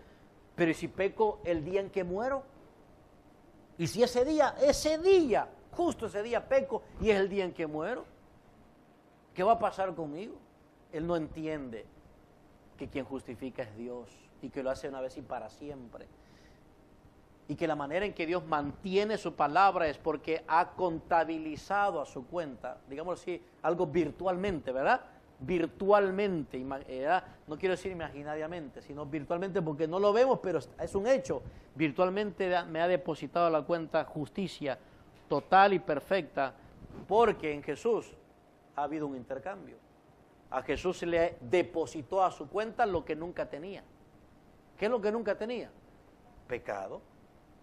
Speaker 1: pero ¿y si peco el día en que muero? ¿Y si ese día, justo ese día peco y es el día en que muero? ¿Qué va a pasar conmigo? Él no entiende que quien justifica es Dios y que lo hace una vez y para siempre. Y que la manera en que Dios mantiene su palabra es porque ha contabilizado a su cuenta, digamos así, algo virtualmente, ¿verdad? Virtualmente, ¿verdad? No quiero decir imaginariamente, sino virtualmente porque no lo vemos, pero es un hecho. Virtualmente me ha depositado a la cuenta justicia total y perfecta, porque en Jesús ha habido un intercambio. A Jesús se le depositó a su cuenta lo que nunca tenía. ¿Qué es lo que nunca tenía? Pecado,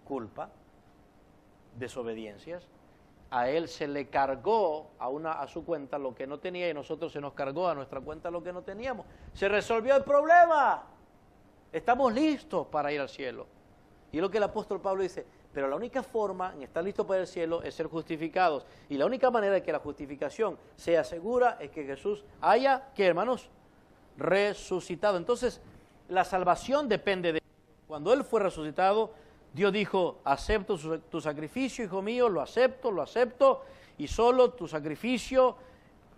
Speaker 1: culpa, desobediencias. A Él se le cargó a su cuenta lo que no tenía y a nosotros se nos cargó a nuestra cuenta lo que no teníamos. Se resolvió el problema. Estamos listos para ir al cielo. Y es lo que el apóstol Pablo dice, pero la única forma en estar listos para el cielo es ser justificados. Y la única manera de que la justificación sea segura es que Jesús haya, ¿qué, hermanos? Resucitado. Entonces, la salvación depende de Él. Cuando Él fue resucitado, Dios dijo, acepto tu sacrificio, hijo mío, lo acepto, y solo tu sacrificio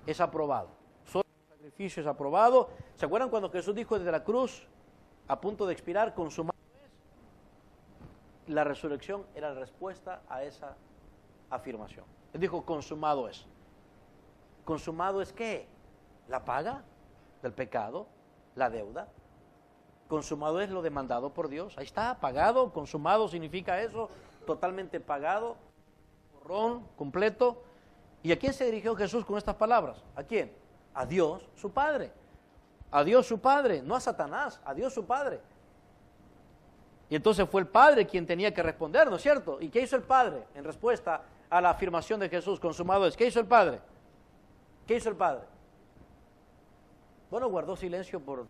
Speaker 1: es aprobado. Solo tu sacrificio es aprobado. ¿Se acuerdan cuando Jesús dijo desde la cruz, a punto de expirar, consumado es? La resurrección era la respuesta a esa afirmación. Él dijo, consumado es. ¿Consumado es qué? La paga del pecado, la deuda. Consumado es lo demandado por Dios. Ahí está, pagado. Consumado significa eso, totalmente pagado, borrón, completo. ¿Y a quién se dirigió Jesús con estas palabras? ¿A quién? A Dios, su Padre. A Dios, su Padre, no a Satanás, a Dios, su Padre. Y entonces fue el Padre quien tenía que responder, ¿no es cierto? ¿Y qué hizo el Padre en respuesta a la afirmación de Jesús, consumado es? ¿Qué hizo el Padre? ¿Qué hizo el Padre? Bueno, guardó silencio por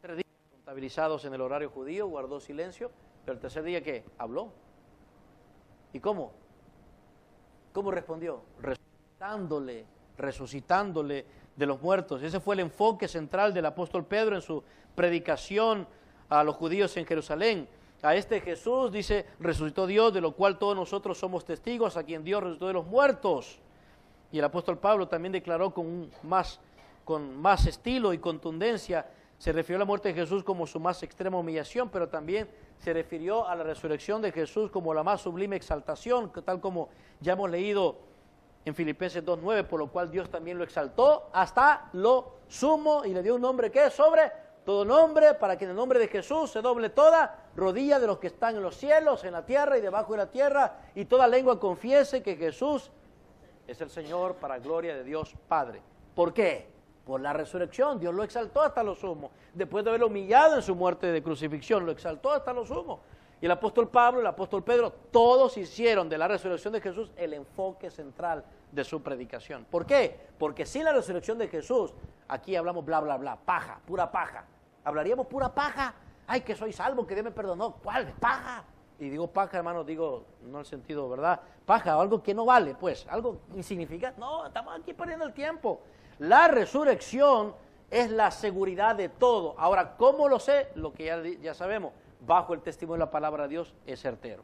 Speaker 1: 3 días contabilizados en el horario judío, guardó silencio, pero el tercer día, ¿qué? Habló. ¿Y cómo? ¿Cómo respondió? Resucitándole de los muertos. Ese fue el enfoque central del apóstol Pedro en su predicación a los judíos en Jerusalén. A este Jesús, dice, resucitó Dios, de lo cual todos nosotros somos testigos, a quien Dios resucitó de los muertos. Y el apóstol Pablo también declaró con más estilo y contundencia, se refirió a la muerte de Jesús como su más extrema humillación, pero también se refirió a la resurrección de Jesús como la más sublime exaltación, tal como ya hemos leído en Filipenses 2:9, por lo cual Dios también lo exaltó hasta lo sumo y le dio un nombre que es sobre todo nombre, para que en el nombre de Jesús se doble toda rodilla de los que están en los cielos, en la tierra y debajo de la tierra, y toda lengua confiese que Jesús es el Señor, para gloria de Dios Padre. ¿Por qué? Por la resurrección, Dios lo exaltó hasta lo sumo. Después de haberlo humillado en su muerte de crucifixión, lo exaltó hasta lo sumo. Y el apóstol Pablo, el apóstol Pedro, todos hicieron de la resurrección de Jesús el enfoque central de su predicación. ¿Por qué? Porque sin la resurrección de Jesús, aquí hablamos bla, bla, bla, paja, pura paja. Hablaríamos pura paja. Ay, que soy salvo, que Dios me perdonó. ¿Cuál? Paja. Y digo paja, hermano, digo, no en el sentido, ¿verdad? Paja, algo que no vale, pues, algo insignificante. No, estamos aquí perdiendo el tiempo. La resurrección es la seguridad de todo. Ahora, ¿cómo lo sé? Lo que ya sabemos, bajo el testimonio de la palabra de Dios, es certero.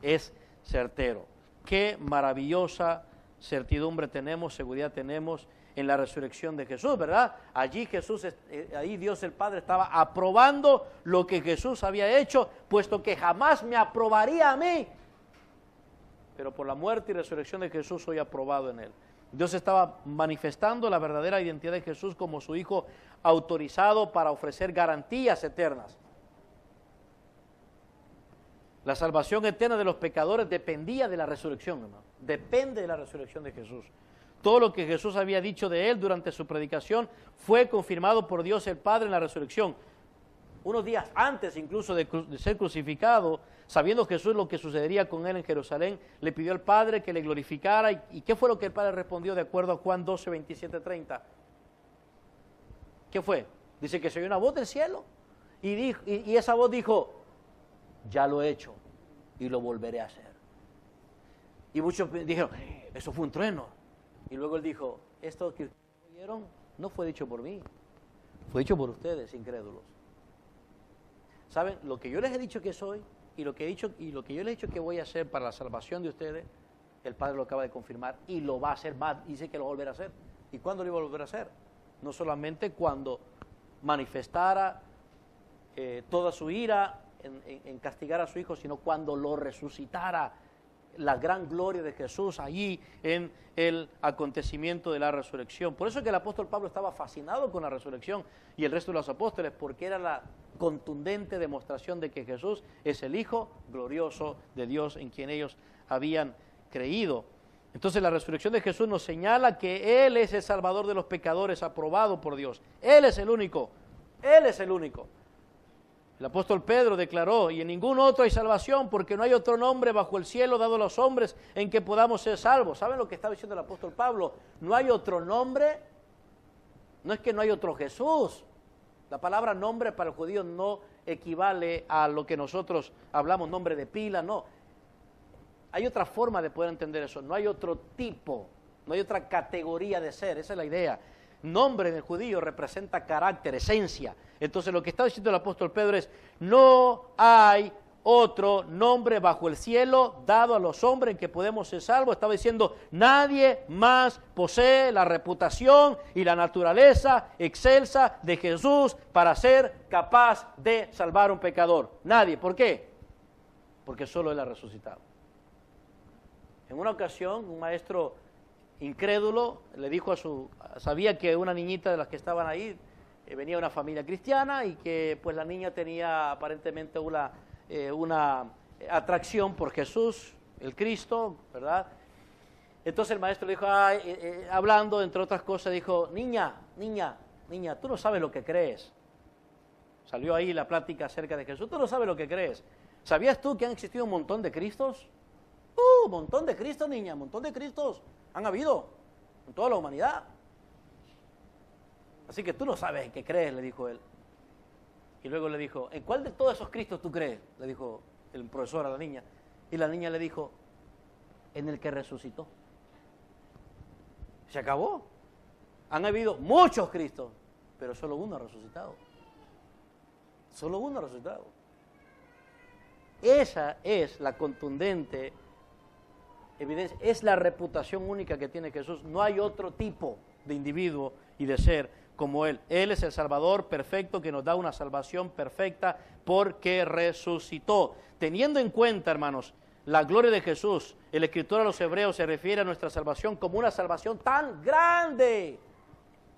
Speaker 1: Es certero. Qué maravillosa certidumbre tenemos, seguridad tenemos en la resurrección de Jesús, ¿verdad? Allí Jesús, ahí Dios el Padre estaba aprobando lo que Jesús había hecho, puesto que jamás me aprobaría a mí. Pero por la muerte y resurrección de Jesús soy aprobado en él. Dios estaba manifestando la verdadera identidad de Jesús como su Hijo autorizado para ofrecer garantías eternas. La salvación eterna de los pecadores dependía de la resurrección, hermano. Depende de la resurrección de Jesús. Todo lo que Jesús había dicho de él durante su predicación fue confirmado por Dios el Padre en la resurrección. Unos días antes incluso de ser crucificado, sabiendo Jesús lo que sucedería con él en Jerusalén, le pidió al Padre que le glorificara. ¿Y qué fue lo que el Padre respondió de acuerdo a Juan 12, 27, 30? ¿Qué fue? Dice que se oyó una voz del cielo y esa voz dijo: ya lo he hecho y lo volveré a hacer. Y muchos dijeron: eso fue un trueno. Y luego él dijo: esto que oyeron no fue dicho por mí, fue dicho por ustedes, incrédulos. ¿Saben? Lo que yo les he dicho que soy y lo que yo les he dicho que voy a hacer para la salvación de ustedes, el Padre lo acaba de confirmar y lo va a hacer más, dice que lo va a volver a hacer. ¿Y cuándo lo iba a volver a hacer? No solamente cuando manifestara toda su ira en castigar a su Hijo, sino cuando lo resucitara, la gran gloria de Jesús allí en el acontecimiento de la resurrección. Por eso es que el apóstol Pablo estaba fascinado con la resurrección y el resto de los apóstoles, porque era la contundente demostración de que Jesús es el Hijo glorioso de Dios en quien ellos habían creído. Entonces la resurrección de Jesús nos señala que Él es el Salvador de los pecadores, aprobado por Dios. Él es el único, Él es el único. El apóstol Pedro declaró: y en ningún otro hay salvación, porque no hay otro nombre bajo el cielo dado a los hombres en que podamos ser salvos. ¿Saben lo que estaba diciendo el apóstol Pablo? No hay otro nombre, no es que no hay otro Jesús. La palabra nombre para el judío no equivale a lo que nosotros hablamos, nombre de pila, no. Hay otra forma de poder entender eso, no hay otro tipo, no hay otra categoría de ser, esa es la idea. Nombre en el judío representa carácter, esencia. Entonces lo que está diciendo el apóstol Pedro es: no hay otro nombre bajo el cielo dado a los hombres en que podemos ser salvos. Estaba diciendo: nadie más posee la reputación y la naturaleza excelsa de Jesús para ser capaz de salvar a un pecador. Nadie. ¿Por qué? Porque solo Él ha resucitado. En una ocasión, un maestro incrédulo le dijo sabía que una niñita de las que estaban ahí venía de una familia cristiana y que pues la niña tenía aparentemente una atracción por Jesús, el Cristo, ¿verdad? Entonces el maestro le dijo, hablando entre otras cosas, dijo: niña, tú no sabes lo que crees. Salió ahí la plática acerca de Jesús. Tú no sabes lo que crees. ¿Sabías tú que han existido un montón de Cristos? Un montón de Cristos, niña, un montón de Cristos han habido en toda la humanidad. Así que tú no sabes en qué crees, le dijo él. Y luego le dijo: ¿en cuál de todos esos Cristos tú crees? Le dijo el profesor a la niña. Y la niña le dijo: en el que resucitó. Se acabó. Han habido muchos Cristos, pero solo uno ha resucitado. Solo uno ha resucitado. Esa es la contundente evidencia, es la reputación única que tiene Jesús. No hay otro tipo de individuo y de ser como Él. Él es el Salvador perfecto que nos da una salvación perfecta porque resucitó. Teniendo en cuenta, hermanos, la gloria de Jesús, el escritor a los Hebreos se refiere a nuestra salvación como una salvación tan grande.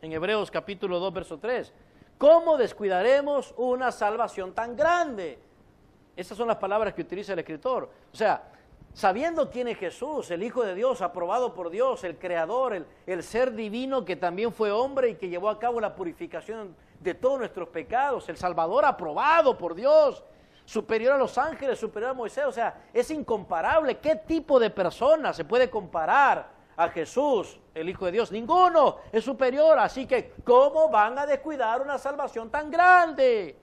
Speaker 1: En Hebreos capítulo 2, verso 3. ¿Cómo descuidaremos una salvación tan grande? Esas son las palabras que utiliza el escritor. O sea, sabiendo quién es Jesús, el Hijo de Dios, aprobado por Dios, el Creador, el ser divino que también fue hombre y que llevó a cabo la purificación de todos nuestros pecados, el Salvador aprobado por Dios, superior a los ángeles, superior a Moisés, o sea, es incomparable. ¿Qué tipo de persona se puede comparar a Jesús, el Hijo de Dios? Ninguno es superior, así que ¿cómo van a descuidar una salvación tan grande?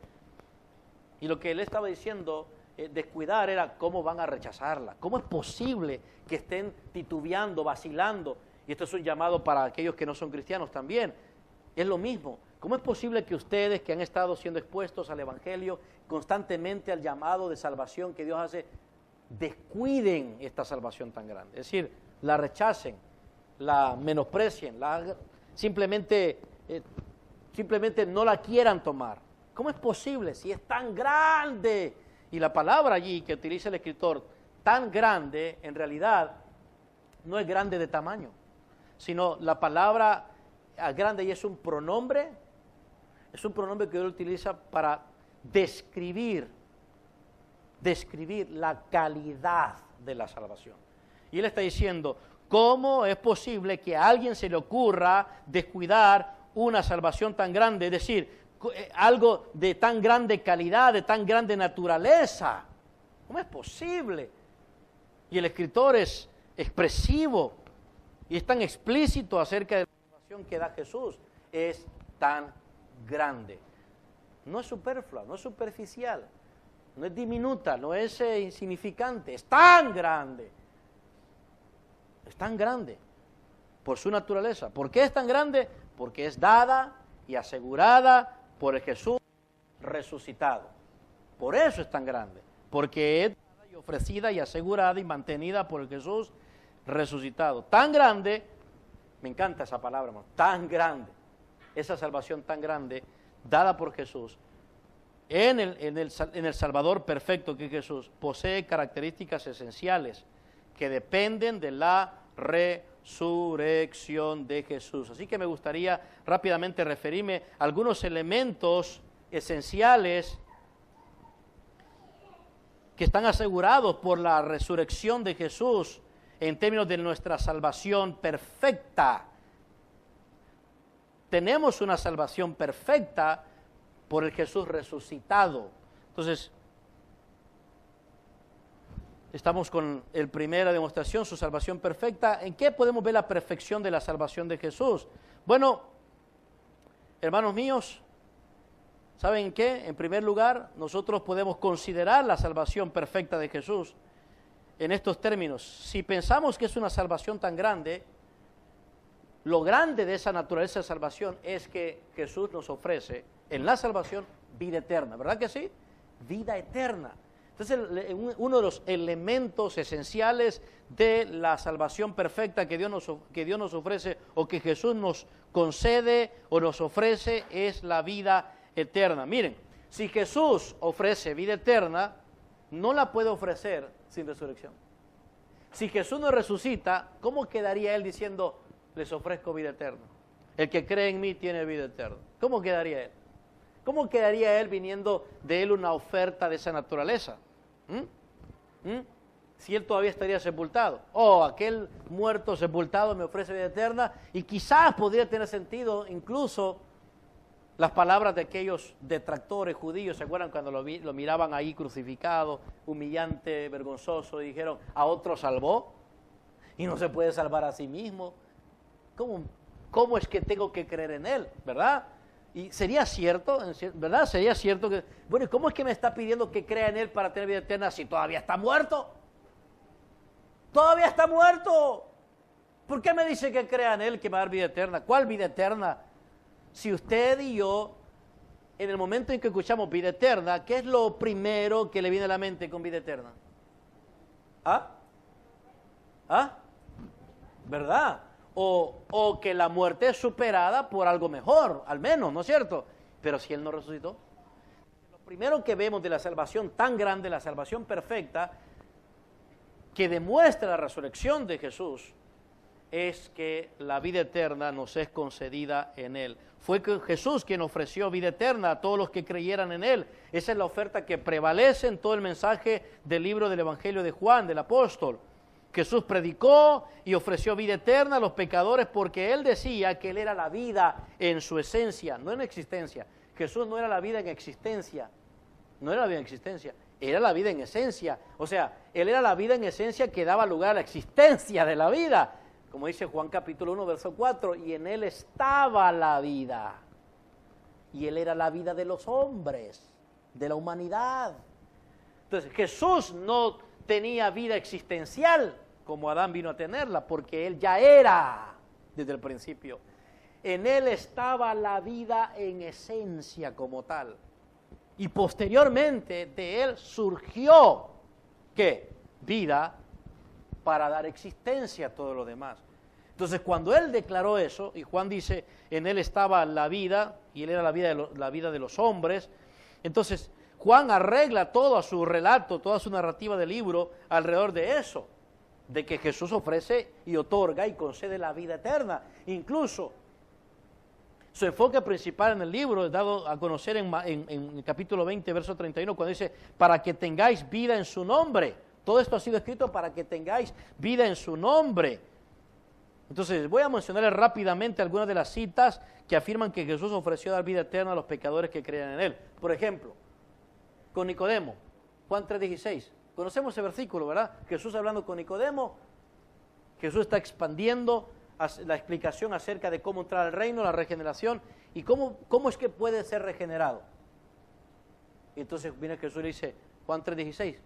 Speaker 1: Y lo que él estaba diciendo, descuidar, era cómo van a rechazarla. ¿Cómo es posible que estén titubeando, vacilando? Y esto es un llamado para aquellos que no son cristianos también. Es lo mismo. ¿Cómo es posible que ustedes, que han estado siendo expuestos al Evangelio, constantemente al llamado de salvación que Dios hace, descuiden esta salvación tan grande? Es decir, la rechacen, la menosprecien, simplemente no la quieran tomar. ¿Cómo es posible si es tan grande? Y la palabra allí que utiliza el escritor, tan grande, en realidad no es grande de tamaño, sino la palabra grande y es un pronombre que Dios utiliza para describir la calidad de la salvación. Y él está diciendo, ¿cómo es posible que a alguien se le ocurra descuidar una salvación tan grande? Es decir, algo de tan grande calidad, de tan grande naturaleza. ¿Cómo es posible? Y el escritor es expresivo y es tan explícito acerca de la salvación que da Jesús. Es tan grande. No es superflua, no es superficial, no es diminuta, no es insignificante. Es tan grande. Es tan grande por su naturaleza. ¿Por qué es tan grande? Porque es dada y asegurada por el Jesús resucitado. Por eso es tan grande, porque es dada y ofrecida y asegurada y mantenida por el Jesús resucitado. Tan grande, me encanta esa palabra, hermano, tan grande, esa salvación tan grande, dada por Jesús, en el Salvador perfecto que es Jesús, posee características esenciales que dependen de la resurrección de Jesús. Así que me gustaría rápidamente referirme a algunos elementos esenciales que están asegurados por la resurrección de Jesús en términos de nuestra salvación perfecta. Tenemos una salvación perfecta por el Jesús resucitado. Entonces, estamos con la primera demostración, su salvación perfecta. ¿En qué podemos ver la perfección de la salvación de Jesús? Bueno, hermanos míos, ¿saben qué? En primer lugar, nosotros podemos considerar la salvación perfecta de Jesús en estos términos. Si pensamos que es una salvación tan grande, lo grande de esa naturaleza de salvación es que Jesús nos ofrece en la salvación vida eterna, ¿verdad que sí? Vida eterna. Entonces, uno de los elementos esenciales de la salvación perfecta que Dios nos ofrece o que Jesús nos concede o nos ofrece es la vida eterna. Miren, si Jesús ofrece vida eterna, no la puede ofrecer sin resurrección. Si Jesús no resucita, ¿cómo quedaría Él diciendo, les ofrezco vida eterna? El que cree en mí tiene vida eterna. ¿Cómo quedaría Él? ¿Cómo quedaría Él viniendo de Él una oferta de esa naturaleza? Si Él todavía estaría sepultado. Aquel muerto sepultado me ofrece vida eterna, y quizás podría tener sentido incluso las palabras de aquellos detractores judíos. ¿Se acuerdan cuando lo miraban ahí crucificado, humillante, vergonzoso, y dijeron, a otro salvó y no se puede salvar a sí mismo? ¿Cómo es que tengo que creer en Él? ¿Verdad? Y sería cierto, ¿verdad? Sería cierto que, bueno, ¿cómo es que me está pidiendo que crea en Él para tener vida eterna si todavía está muerto? ¡Todavía está muerto! ¿Por qué me dice que crea en Él que me va a dar vida eterna? ¿Cuál vida eterna? Si usted y yo, en el momento en que escuchamos vida eterna, ¿qué es lo primero que le viene a la mente con vida eterna? ¿Verdad? O que la muerte es superada por algo mejor, al menos, ¿no es cierto? Pero si Él no resucitó. Lo primero que vemos de la salvación tan grande, la salvación perfecta, que demuestra la resurrección de Jesús, es que la vida eterna nos es concedida en Él. Fue Jesús quien ofreció vida eterna a todos los que creyeran en Él. Esa es la oferta que prevalece en todo el mensaje del libro del Evangelio de Juan, del apóstol. Jesús predicó y ofreció vida eterna a los pecadores porque Él decía que Él era la vida en su esencia, no en existencia. Jesús no era la vida en existencia, no era la vida en existencia, era la vida en esencia. O sea, Él era la vida en esencia que daba lugar a la existencia de la vida. Como dice Juan capítulo 1, verso 4, y en Él estaba la vida. Y Él era la vida de los hombres, de la humanidad. Entonces, Jesús no tenía vida existencial como Adán vino a tenerla, porque Él ya era desde el principio. En Él estaba la vida en esencia como tal. Y posteriormente de Él surgió, ¿qué? Vida para dar existencia a todo lo demás. Entonces, cuando Él declaró eso, y Juan dice, en Él estaba la vida, y Él era la vida de los hombres, entonces Juan arregla todo a su relato, toda su narrativa del libro alrededor de eso, de que Jesús ofrece y otorga y concede la vida eterna. Incluso su enfoque principal en el libro es dado a conocer en el capítulo 20, verso 31, cuando dice, para que tengáis vida en su nombre. Todo esto ha sido escrito para que tengáis vida en su nombre. Entonces, voy a mencionarles rápidamente algunas de las citas que afirman que Jesús ofreció dar vida eterna a los pecadores que crean en Él. Por ejemplo, con Nicodemo, Juan 3:16. Conocemos ese versículo, ¿verdad? Jesús hablando con Nicodemo, Jesús está expandiendo la explicación acerca de cómo entrar al reino, la regeneración, y cómo es que puede ser regenerado. Y entonces viene Jesús y le dice, Juan 3:16,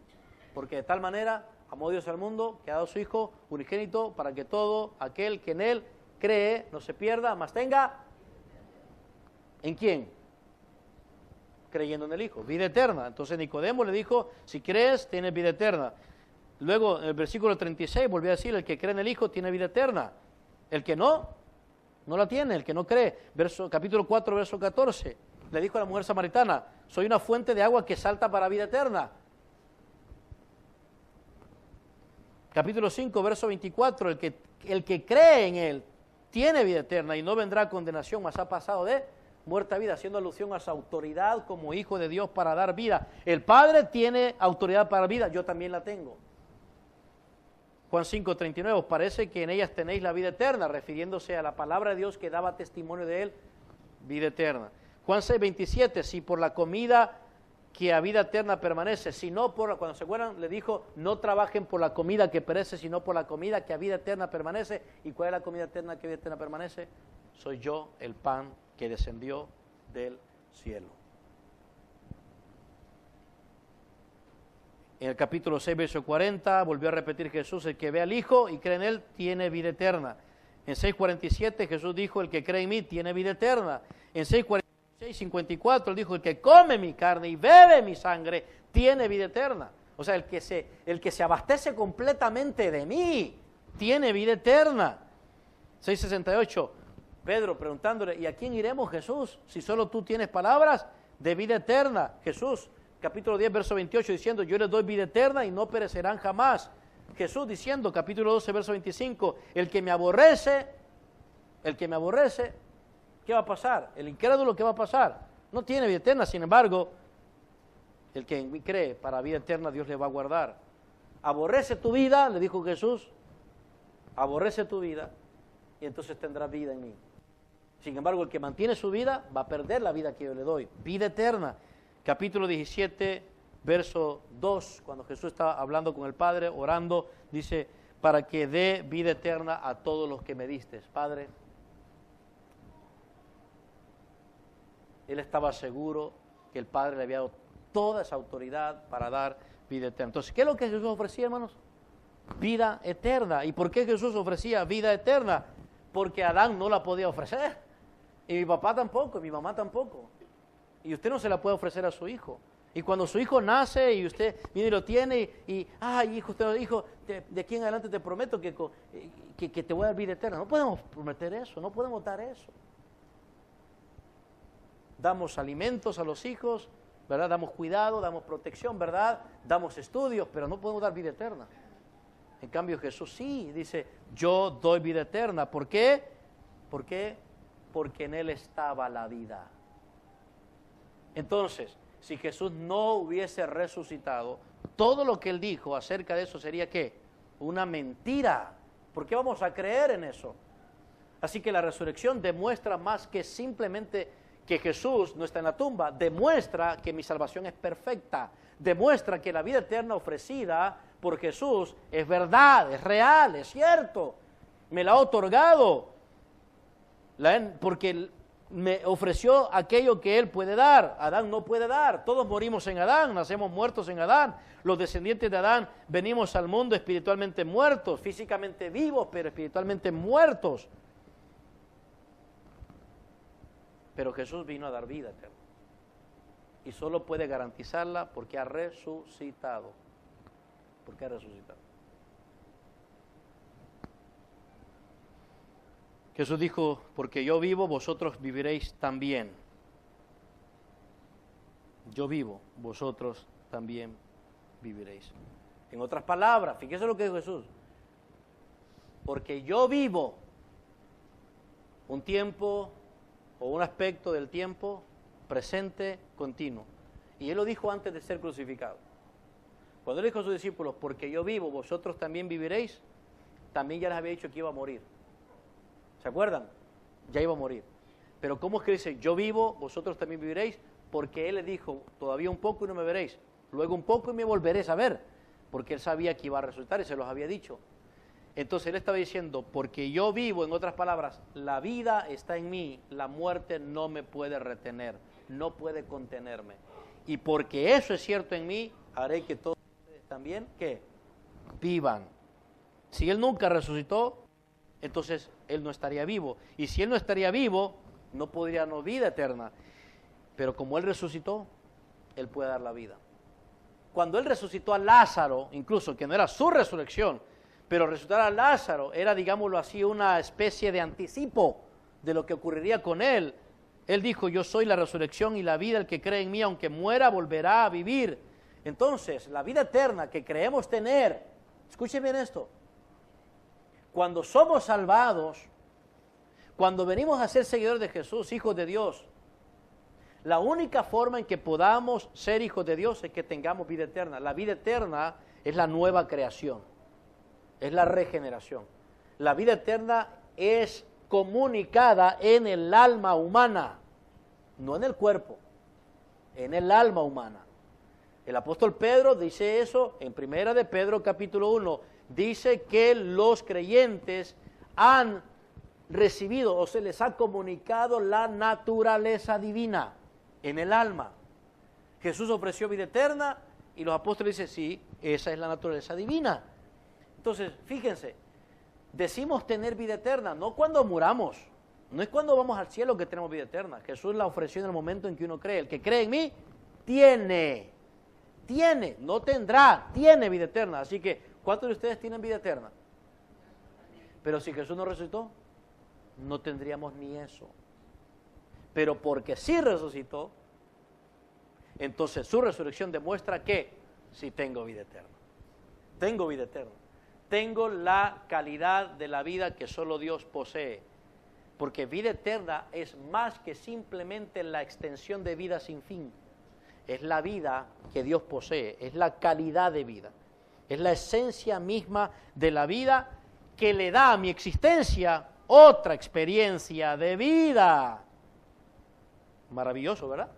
Speaker 1: porque de tal manera amó Dios al mundo, que ha dado a su Hijo unigénito, para que todo aquel que en Él cree no se pierda, mas tenga, ¿en quién? Creyendo en el Hijo, vida eterna. Entonces Nicodemo le dijo, si crees, tienes vida eterna. Luego, en el versículo 36, volvió a decir, el que cree en el Hijo tiene vida eterna. El que no la tiene, el que no cree. Capítulo 4, verso 14, le dijo a la mujer samaritana, soy una fuente de agua que salta para vida eterna. Capítulo 5, verso 24, el que cree en Él tiene vida eterna y no vendrá a condenación, mas ha pasado de muerte a vida, haciendo alusión a su autoridad como Hijo de Dios para dar vida. El Padre tiene autoridad para vida, yo también la tengo. Juan 5:39, os parece que en ellas tenéis la vida eterna, refiriéndose a la palabra de Dios que daba testimonio de Él, vida eterna. Juan 6:27, si por la comida que a vida eterna permanece, si no cuando se acuerdan, le dijo, no trabajen por la comida que perece, sino por la comida que a vida eterna permanece. ¿Y cuál es la comida eterna que a vida eterna permanece? Soy yo, el pan que descendió del cielo. En el capítulo 6, verso 40, volvió a repetir Jesús, el que ve al Hijo y cree en Él, tiene vida eterna. En 6:47 Jesús dijo, el que cree en mí, tiene vida eterna. En 6:54 Él dijo, el que come mi carne y bebe mi sangre, tiene vida eterna. O sea, el que se abastece completamente de mí, tiene vida eterna. 6:68 Pedro preguntándole, ¿y a quién iremos, Jesús? Si solo tú tienes palabras de vida eterna. Jesús, capítulo 10, verso 28, diciendo, yo les doy vida eterna y no perecerán jamás. Jesús diciendo, capítulo 12, verso 25, el que me aborrece, ¿qué va a pasar? El incrédulo, ¿qué va a pasar? No tiene vida eterna, sin embargo, el que en mí cree, para vida eterna Dios le va a guardar. Aborrece tu vida, le dijo Jesús, aborrece tu vida y entonces tendrás vida en mí. Sin embargo, el que mantiene su vida va a perder la vida que yo le doy, vida eterna. Capítulo 17, verso 2, cuando Jesús estaba hablando con el Padre, orando, dice, para que dé vida eterna a todos los que me diste. Padre, Él estaba seguro que el Padre le había dado toda esa autoridad para dar vida eterna. Entonces, ¿qué es lo que Jesús ofrecía, hermanos? Vida eterna. ¿Y por qué Jesús ofrecía vida eterna? Porque Adán no la podía ofrecer. Y mi papá tampoco, y mi mamá tampoco. Y usted no se la puede ofrecer a su hijo. Y cuando su hijo nace y usted viene y lo tiene hijo, de aquí en adelante te prometo que te voy a dar vida eterna. No podemos prometer eso, no podemos dar eso. Damos alimentos a los hijos, ¿verdad? Damos cuidado, damos protección, ¿verdad? Damos estudios, pero no podemos dar vida eterna. En cambio Jesús sí, dice, yo doy vida eterna. ¿Por qué? ¿Por qué? Porque en Él estaba la vida. Entonces, si Jesús no hubiese resucitado, todo lo que Él dijo acerca de eso sería ¿qué? Una mentira. ¿Por qué vamos a creer en eso? Así que la resurrección demuestra más que simplemente que Jesús no está en la tumba, demuestra que mi salvación es perfecta, demuestra que la vida eterna ofrecida por Jesús es verdad, es real, es cierto, me la ha otorgado, porque me ofreció aquello que Él puede dar. Adán no puede dar, todos morimos en Adán, nacemos muertos en Adán, los descendientes de Adán venimos al mundo espiritualmente muertos, físicamente vivos, pero espiritualmente muertos. Pero Jesús vino a dar vida eterna y solo puede garantizarla porque ha resucitado. Porque ha resucitado. Jesús dijo, porque yo vivo, vosotros viviréis también. Yo vivo, vosotros también viviréis. En otras palabras, fíjese lo que dijo Jesús. Porque yo vivo un tiempo o un aspecto del tiempo presente, continuo. Y Él lo dijo antes de ser crucificado. Cuando Él dijo a sus discípulos, porque yo vivo, vosotros también viviréis, también ya les había dicho que iba a morir. ¿Se acuerdan? Ya iba a morir. Pero ¿cómo es que dice, yo vivo, vosotros también viviréis? Porque Él les dijo, todavía un poco y no me veréis, luego un poco y me volveréis a ver, porque Él sabía que iba a resucitar y se los había dicho. Entonces Él estaba diciendo, porque yo vivo, en otras palabras, la vida está en mí, la muerte no me puede retener, no puede contenerme. Y porque eso es cierto en mí, haré que todos ustedes también, ¿qué? Vivan. Si Él nunca resucitó, entonces Él no estaría vivo. Y si Él no estaría vivo, no podría darnos vida eterna. Pero como Él resucitó, Él puede dar la vida. Cuando Él resucitó a Lázaro, incluso que no era su resurrección, pero resucitar a Lázaro era, digámoslo así, una especie de anticipo de lo que ocurriría con Él. Él dijo, yo soy la resurrección y la vida, el que cree en mí, aunque muera, volverá a vivir. Entonces, la vida eterna que creemos tener, escuchen bien esto, cuando somos salvados, cuando venimos a ser seguidores de Jesús, hijos de Dios, la única forma en que podamos ser hijos de Dios es que tengamos vida eterna. La vida eterna es la nueva creación, es la regeneración. La vida eterna es comunicada en el alma humana, no en el cuerpo, en el alma humana. El apóstol Pedro dice eso en 1 de Pedro capítulo 1, dice que los creyentes han recibido o se les ha comunicado la naturaleza divina en el alma. Jesús ofreció vida eterna y los apóstoles dicen, sí, esa es la naturaleza divina. Entonces, fíjense, decimos tener vida eterna, no cuando muramos, no es cuando vamos al cielo que tenemos vida eterna. Jesús la ofreció en el momento en que uno cree. El que cree en mí, tiene, no tendrá, tiene vida eterna. Así que, ¿cuántos de ustedes tienen vida eterna? Pero si Jesús no resucitó, no tendríamos ni eso. Pero porque sí resucitó, entonces su resurrección demuestra que sí tengo vida eterna. Tengo vida eterna. Tengo la calidad de la vida que solo Dios posee. Porque vida eterna es más que simplemente la extensión de vida sin fin. Es la vida que Dios posee, es la calidad de vida. Es la esencia misma de la vida que le da a mi existencia otra experiencia de vida. Maravilloso, ¿verdad?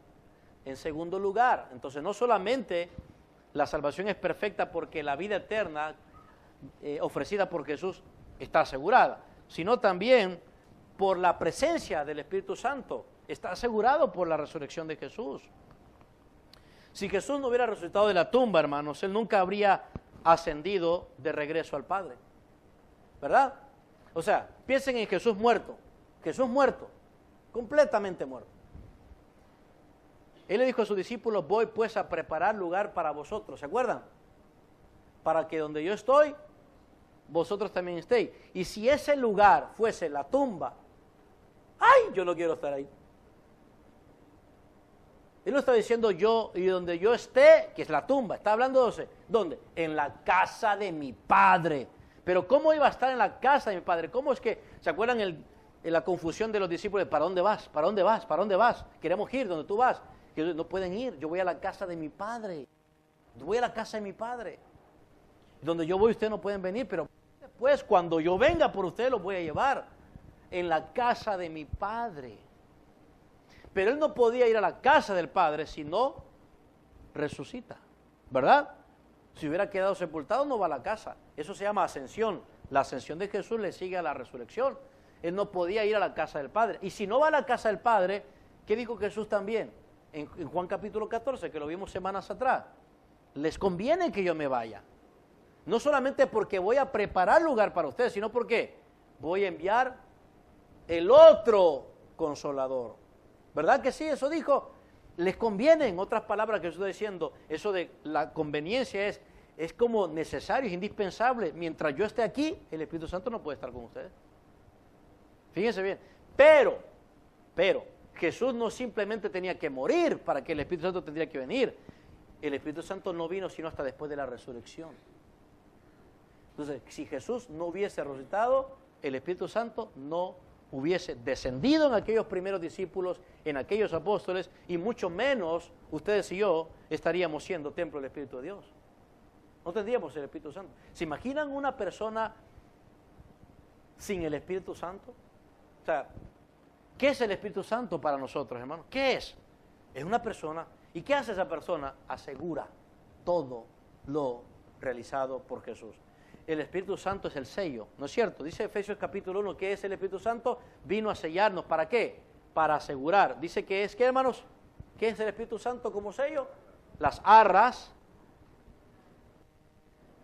Speaker 1: En segundo lugar, entonces no solamente la salvación es perfecta porque la vida eterna ofrecida por Jesús está asegurada, sino también por la presencia del Espíritu Santo. Está asegurado por la resurrección de Jesús. Si Jesús no hubiera resucitado de la tumba, hermanos, Él nunca habría ascendido de regreso al Padre, ¿verdad? O sea, piensen en Jesús muerto, completamente muerto. Él le dijo a sus discípulos, voy pues a preparar lugar para vosotros, ¿se acuerdan? Para que donde yo estoy, vosotros también estéis. Y si ese lugar fuese la tumba, ¡ay! Yo no quiero estar ahí. Él no está diciendo yo y donde yo esté, que es la tumba. Está hablando de ¿dónde? En la casa de mi Padre. Pero ¿cómo iba a estar en la casa de mi Padre? ¿Cómo es que, se acuerdan en la confusión de los discípulos? ¿Para dónde vas? ¿Para dónde vas? ¿Para dónde vas? Queremos ir donde tú vas. Que no pueden ir. Yo voy a la casa de mi Padre. Yo voy a la casa de mi Padre. Donde yo voy ustedes no pueden venir, pero después cuando yo venga por ustedes los voy a llevar. En la casa de mi Padre. Pero él no podía ir a la casa del Padre si no resucita, ¿verdad? Si hubiera quedado sepultado no va a la casa. Eso se llama ascensión. La ascensión de Jesús le sigue a la resurrección. Él no podía ir a la casa del Padre. Y si no va a la casa del Padre, ¿qué dijo Jesús también? En Juan capítulo 14, que lo vimos semanas atrás. Les conviene que yo me vaya. No solamente porque voy a preparar lugar para ustedes, sino porque voy a enviar el otro Consolador. ¿Verdad que sí? Eso dijo. Les conviene, en otras palabras que estoy diciendo, eso de la conveniencia es como necesario, es indispensable. Mientras yo esté aquí, el Espíritu Santo no puede estar con ustedes. Fíjense bien. Pero, Jesús no simplemente tenía que morir para que el Espíritu Santo tendría que venir. El Espíritu Santo no vino sino hasta después de la resurrección. Entonces, si Jesús no hubiese resucitado, el Espíritu Santo no hubiese descendido en aquellos primeros discípulos, en aquellos apóstoles, y mucho menos ustedes y yo estaríamos siendo templo del Espíritu de Dios. No tendríamos el Espíritu Santo. ¿Se imaginan una persona sin el Espíritu Santo? O sea, ¿qué es el Espíritu Santo para nosotros, hermanos? ¿Qué es? Es una persona. ¿Y qué hace esa persona? Asegura todo lo realizado por Jesús. El Espíritu Santo es el sello, ¿no es cierto? Dice Efesios capítulo 1 que es el Espíritu Santo, vino a sellarnos. ¿Para qué? Para asegurar. Dice que es, ¿qué, hermanos? ¿Qué es el Espíritu Santo como sello? Las arras.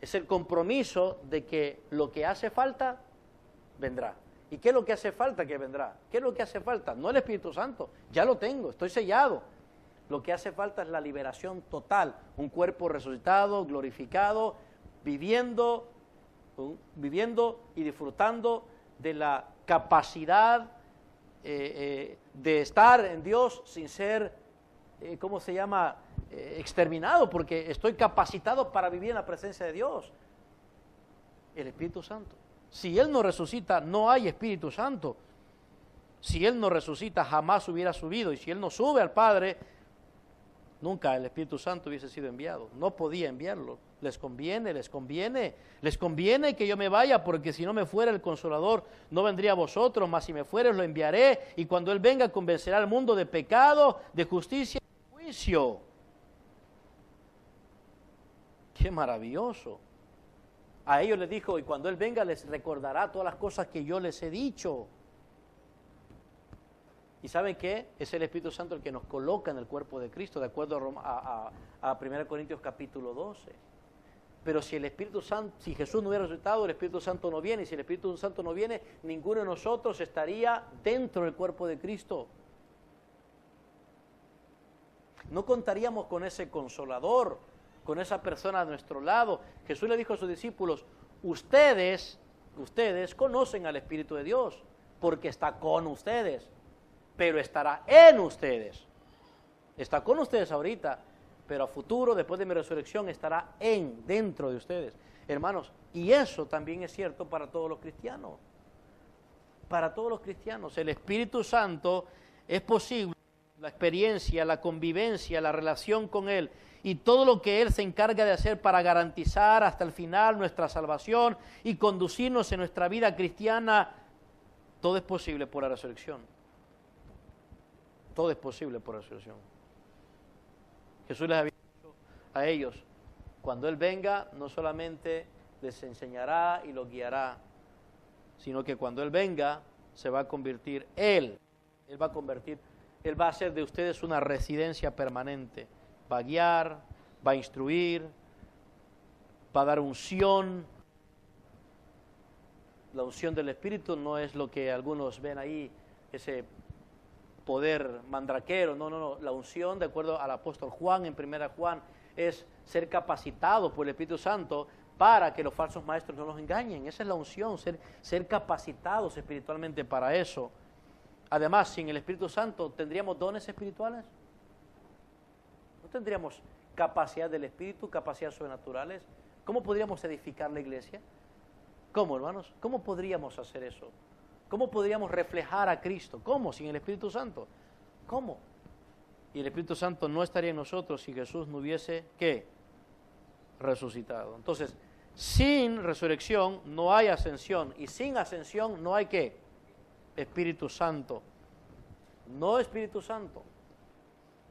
Speaker 1: Es el compromiso de que lo que hace falta, vendrá. ¿Y qué es lo que hace falta que vendrá? ¿Qué es lo que hace falta? No el Espíritu Santo, ya lo tengo, estoy sellado. Lo que hace falta es la liberación total, un cuerpo resucitado, glorificado, viviendo y disfrutando de la capacidad de estar en Dios sin ser, ¿cómo se llama?, exterminado, porque estoy capacitado para vivir en la presencia de Dios. El Espíritu Santo. Si Él no resucita, no hay Espíritu Santo. Si Él no resucita, jamás hubiera subido, y si Él no sube al Padre, nunca el Espíritu Santo hubiese sido enviado. No podía enviarlo. Les conviene que yo me vaya, porque si no me fuera el Consolador, no vendría a vosotros, mas si me fuere os lo enviaré, y cuando Él venga convencerá al mundo de pecado, de justicia y de juicio. ¡Qué maravilloso! A ellos les dijo, y cuando Él venga les recordará todas las cosas que yo les he dicho. ¿Y saben qué? Es el Espíritu Santo el que nos coloca en el cuerpo de Cristo, de acuerdo a 1 Corintios capítulo 12. Pero si el Espíritu Santo, si Jesús no hubiera resucitado, el Espíritu Santo no viene. Y si el Espíritu Santo no viene, ninguno de nosotros estaría dentro del cuerpo de Cristo. No contaríamos con ese Consolador, con esa persona a nuestro lado. Jesús le dijo a sus discípulos, ustedes conocen al Espíritu de Dios, porque está con ustedes, pero estará en ustedes. Está con ustedes ahorita, pero a futuro, después de mi resurrección, estará dentro de ustedes. Hermanos, y eso también es cierto para todos los cristianos. Para todos los cristianos, el Espíritu Santo es posible, la experiencia, la convivencia, la relación con Él, y todo lo que Él se encarga de hacer para garantizar hasta el final nuestra salvación y conducirnos en nuestra vida cristiana, todo es posible por la resurrección. Todo es posible por la resurrección. Jesús les había dicho a ellos, cuando Él venga, no solamente les enseñará y los guiará, sino que cuando Él venga, se va a convertir Él va a hacer de ustedes una residencia permanente. Va a guiar, va a instruir, va a dar unción. La unción del Espíritu no es lo que algunos ven ahí, ese poder mandraquero, no. La unción, de acuerdo al apóstol Juan, en 1 Juan, es ser capacitado por el Espíritu Santo para que los falsos maestros no los engañen. Esa es la unción, ser capacitados espiritualmente para eso. Además, sin el Espíritu Santo, ¿tendríamos dones espirituales? No tendríamos capacidad del Espíritu, capacidades sobrenaturales. ¿Cómo podríamos edificar la iglesia? ¿Cómo, hermanos? ¿Cómo podríamos hacer eso? ¿Cómo podríamos reflejar a Cristo? ¿Cómo? Sin el Espíritu Santo. ¿Cómo? Y el Espíritu Santo no estaría en nosotros si Jesús no hubiese, ¿qué? Resucitado. Entonces, sin resurrección no hay ascensión, y sin ascensión no hay, ¿qué? Espíritu Santo. No Espíritu Santo.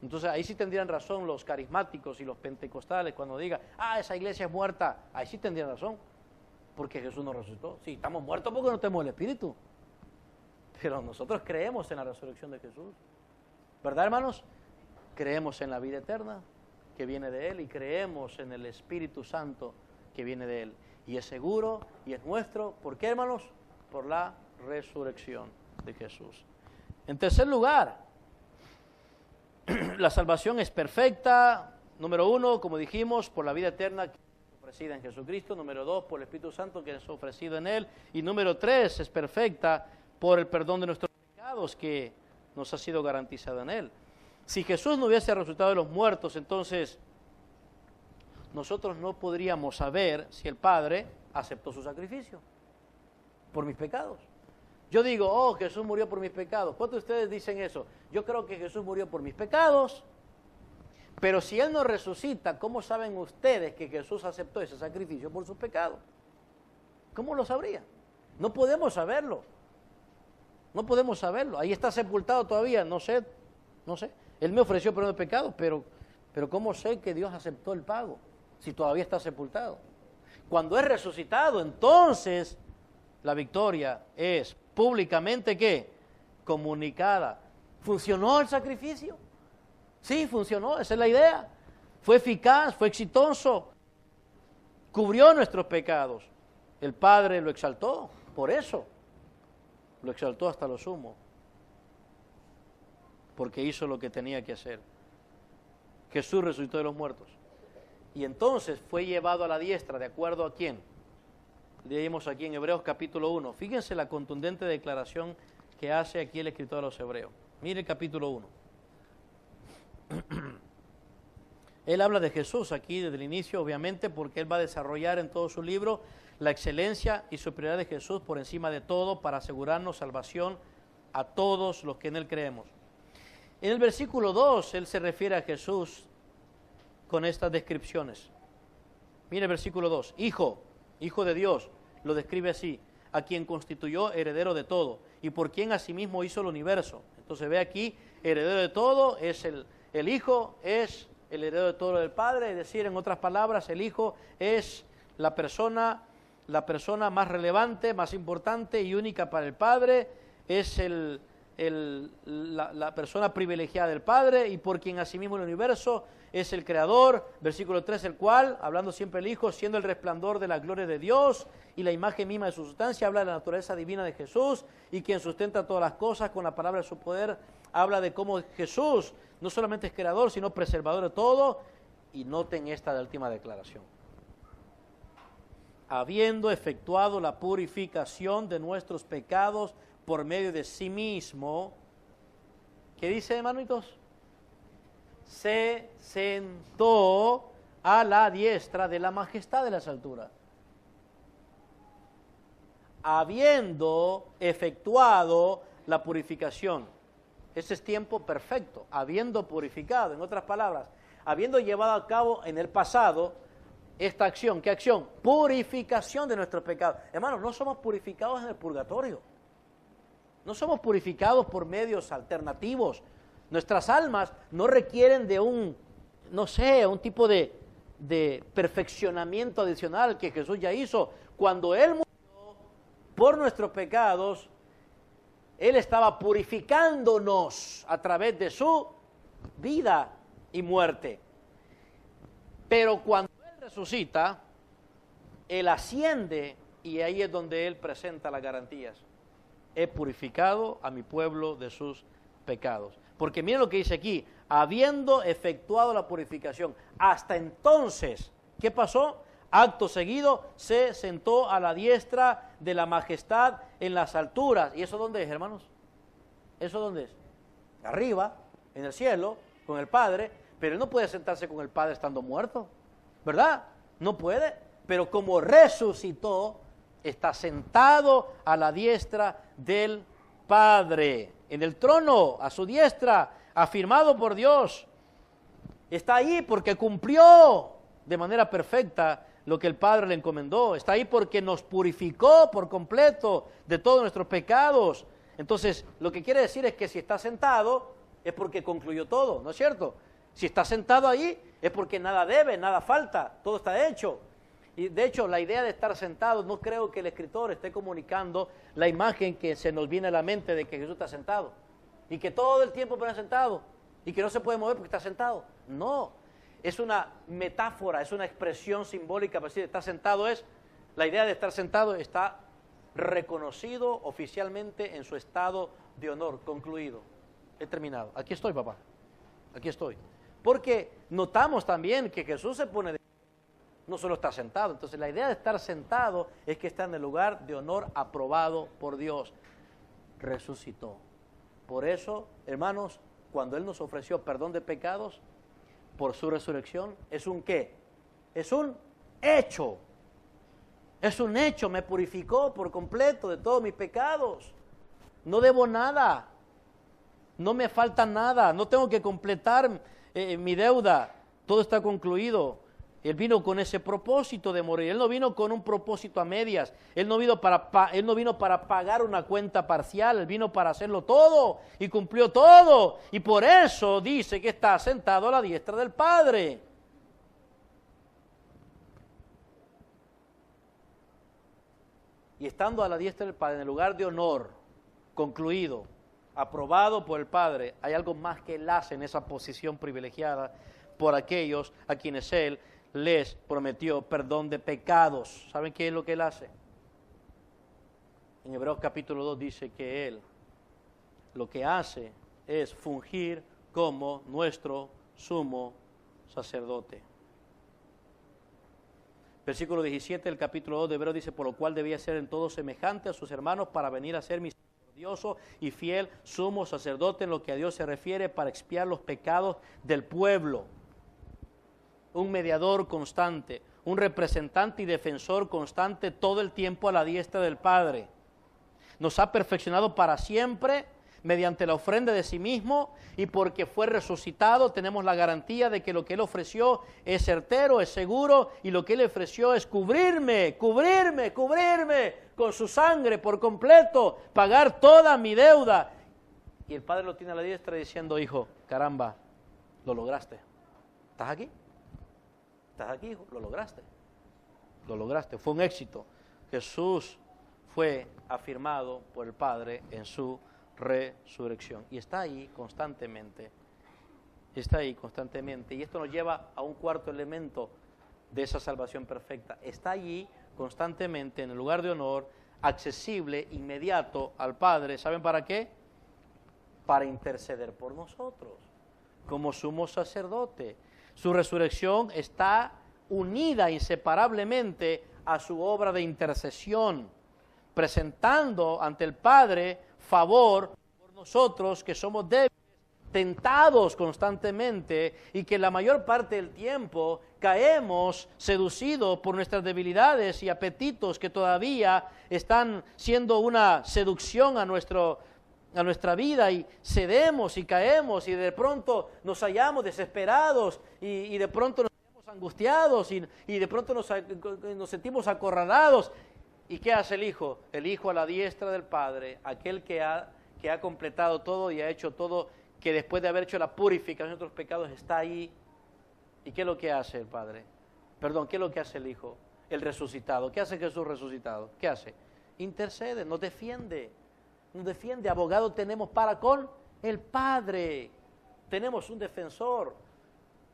Speaker 1: Entonces ahí sí tendrían razón los carismáticos y los pentecostales cuando digan, esa iglesia es muerta. Ahí sí tendrían razón, porque Jesús no resucitó. Sí, estamos muertos porque no tenemos el Espíritu. Pero nosotros creemos en la resurrección de Jesús. ¿Verdad, hermanos? Creemos en la vida eterna que viene de Él y creemos en el Espíritu Santo que viene de Él. Y es seguro y es nuestro. ¿Por qué, hermanos? Por la resurrección de Jesús. En tercer lugar, la salvación es perfecta. Número 1, como dijimos, por la vida eterna que es ofrecida en Jesucristo. Número 2, por el Espíritu Santo que es ofrecido en Él. Y número 3, es perfecta por el perdón de nuestros pecados que nos ha sido garantizado en Él. Si Jesús no hubiese resucitado de los muertos, entonces nosotros no podríamos saber si el Padre aceptó su sacrificio por mis pecados. Yo digo, Jesús murió por mis pecados. ¿Cuántos de ustedes dicen eso? Yo creo que Jesús murió por mis pecados, pero si Él no resucita, ¿cómo saben ustedes que Jesús aceptó ese sacrificio por sus pecados? ¿Cómo lo sabrían? No podemos saberlo. No podemos saberlo. Ahí está sepultado todavía, no sé. Él me ofreció perdón de pecados, pero ¿cómo sé que Dios aceptó el pago si todavía está sepultado? Cuando es resucitado, entonces la victoria es públicamente, ¿qué? Comunicada. ¿Funcionó el sacrificio? Sí, funcionó, esa es la idea. Fue eficaz, fue exitoso, cubrió nuestros pecados. El Padre lo exaltó, por eso lo exaltó hasta lo sumo, porque hizo lo que tenía que hacer. Jesús resucitó de los muertos. Y entonces fue llevado a la diestra, ¿de acuerdo a quién? Leímos aquí en Hebreos capítulo 1. Fíjense la contundente declaración que hace aquí el escritor de los Hebreos. Mire el capítulo 1. Él habla de Jesús aquí desde el inicio, obviamente, porque él va a desarrollar en todo su libro la excelencia y superioridad de Jesús por encima de todo para asegurarnos salvación a todos los que en él creemos. En el versículo 2, él se refiere a Jesús con estas descripciones. Mire el versículo 2. Hijo de Dios, lo describe así, a quien constituyó heredero de todo y por quien asimismo hizo el universo. Entonces ve aquí, heredero de todo es el Hijo, es el heredero de todo del Padre, es decir, en otras palabras, el Hijo es la persona más relevante, más importante y única para el Padre, es la persona privilegiada del Padre y por quien asimismo el universo es el Creador. Versículo 3, el cual, hablando siempre el Hijo, siendo el resplandor de la gloria de Dios y la imagen misma de su sustancia, habla de la naturaleza divina de Jesús y quien sustenta todas las cosas con la palabra de su poder, habla de cómo Jesús no solamente es creador, sino preservador de todo. Y noten esta última declaración: habiendo efectuado la purificación de nuestros pecados por medio de sí mismo. ¿Qué dice, hermanitos? Se sentó a la diestra de la majestad de las alturas. Habiendo efectuado la purificación. Ese es tiempo perfecto. Habiendo purificado, en otras palabras, habiendo llevado a cabo en el pasado esta acción. ¿Qué acción? Purificación de nuestros pecados. Hermanos, no somos purificados en el purgatorio. No somos purificados por medios alternativos. Nuestras almas no requieren de un tipo de perfeccionamiento adicional que Jesús ya hizo. Cuando Él murió por nuestros pecados, Él estaba purificándonos a través de su vida y muerte. Pero cuando Él resucita, Él asciende y ahí es donde Él presenta las garantías. He purificado a mi pueblo de sus pecados. Porque miren lo que dice aquí, habiendo efectuado la purificación. Hasta entonces, ¿qué pasó? Acto seguido, se sentó a la diestra de la majestad en las alturas. ¿Y eso dónde es, hermanos? ¿Eso dónde es? Arriba, en el cielo, con el Padre. pero Él no puede sentarse con el Padre estando muerto, ¿verdad? No puede, pero como resucitó, está sentado a la diestra del Padre, en el trono, a su diestra, afirmado por Dios. Está ahí porque cumplió de manera perfecta lo que el Padre le encomendó. Está ahí porque nos purificó por completo de todos nuestros pecados. Entonces, lo que quiere decir es que si está sentado, es porque concluyó todo, ¿no es cierto? Si está sentado ahí, es porque nada debe, nada falta, todo está hecho. Y de hecho, la idea de estar sentado, no creo que el escritor esté comunicando la imagen que se nos viene a la mente de que Jesús está sentado. Y que todo el tiempo está sentado. Y que no se puede mover porque está sentado. No, es una metáfora, es una expresión simbólica para decir está sentado es, la idea de estar sentado está reconocido oficialmente en su estado de honor, concluido. He terminado. Aquí estoy, papá. Aquí estoy. Porque notamos también que Jesús se pone de no solo está sentado. Entonces la idea de estar sentado es que está en el lugar de honor aprobado por Dios. Resucitó. Por eso, hermanos, cuando Él nos ofreció perdón de pecados por su resurrección, ¿es un qué? Es un hecho. Es un hecho. Me purificó por completo de todos mis pecados. No debo nada. No me falta nada. No tengo que completar mi deuda. Todo está concluido. Él vino con ese propósito de morir. Él no vino con un propósito a medias. Él no vino para pagar una cuenta parcial. Él vino para hacerlo todo y cumplió todo. Y por eso dice que está sentado a la diestra del Padre. Y estando a la diestra del Padre, en el lugar de honor, concluido, aprobado por el Padre, hay algo más que Él hace en esa posición privilegiada por aquellos a quienes Él les prometió perdón de pecados. ¿Saben qué es lo que Él hace? En Hebreos capítulo 2 dice que Él lo que hace es fungir como nuestro sumo sacerdote. Versículo 17 del capítulo 2 de Hebreos dice, por lo cual debía ser en todo semejante a sus hermanos para venir a ser misericordioso y fiel sumo sacerdote en lo que a Dios se refiere para expiar los pecados del pueblo. Un mediador constante, un representante y defensor constante todo el tiempo a la diestra del Padre. Nos ha perfeccionado para siempre mediante la ofrenda de sí mismo y porque fue resucitado tenemos la garantía de que lo que Él ofreció es certero, es seguro y lo que Él ofreció es cubrirme con su sangre por completo, pagar toda mi deuda. Y el Padre lo tiene a la diestra diciendo, hijo, caramba, lo lograste. ¿Estás aquí? ¿Estás aquí, hijo? Lo lograste. Lo lograste. Fue un éxito. Jesús fue afirmado por el Padre en su resurrección. Y está ahí constantemente. Está ahí constantemente. Y esto nos lleva a un cuarto elemento de esa salvación perfecta. Está allí constantemente en el lugar de honor, accesible, inmediato al Padre. ¿Saben para qué? Para interceder por nosotros, como sumo sacerdote. Su resurrección está unida inseparablemente a su obra de intercesión, presentando ante el Padre favor por nosotros que somos débiles, tentados constantemente y que la mayor parte del tiempo caemos seducidos por nuestras debilidades y apetitos que todavía están siendo una seducción a nuestra vida y cedemos y caemos y de pronto nos hallamos desesperados y de pronto nos hallamos angustiados y de pronto nos sentimos acorralados. ¿Y qué hace el Hijo? El Hijo a la diestra del Padre, aquel que ha completado todo y ha hecho todo, que después de haber hecho la purificación de nuestros pecados está ahí. ¿Y qué es lo que hace el Padre? Perdón, ¿qué es lo que hace el Hijo? El resucitado. ¿Qué hace Jesús resucitado? ¿Qué hace? Intercede, nos defiende. Nos defiende. Abogado tenemos para con el Padre. Tenemos un defensor.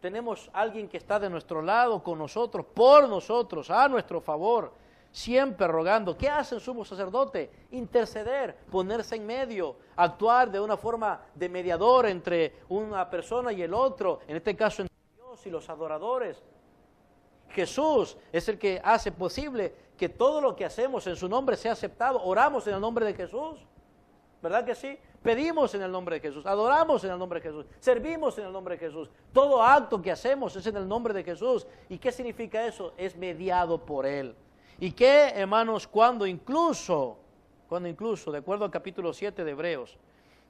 Speaker 1: Tenemos alguien que está de nuestro lado, con nosotros, por nosotros, a nuestro favor, siempre rogando. ¿Qué hace el sumo sacerdote? Interceder, ponerse en medio, actuar de una forma de mediador entre una persona y el otro, en este caso entre Dios y los adoradores. Jesús es el que hace posible que todo lo que hacemos en su nombre sea aceptado. Oramos en el nombre de Jesús, ¿verdad que sí? pedimos en el nombre de Jesús, adoramos en el nombre de Jesús, servimos en el nombre de Jesús. Todo acto que hacemos es en el nombre de Jesús. ¿Y qué significa eso? Es mediado por Él. ¿Y qué, hermanos, cuando incluso, de acuerdo al capítulo 7 de Hebreos,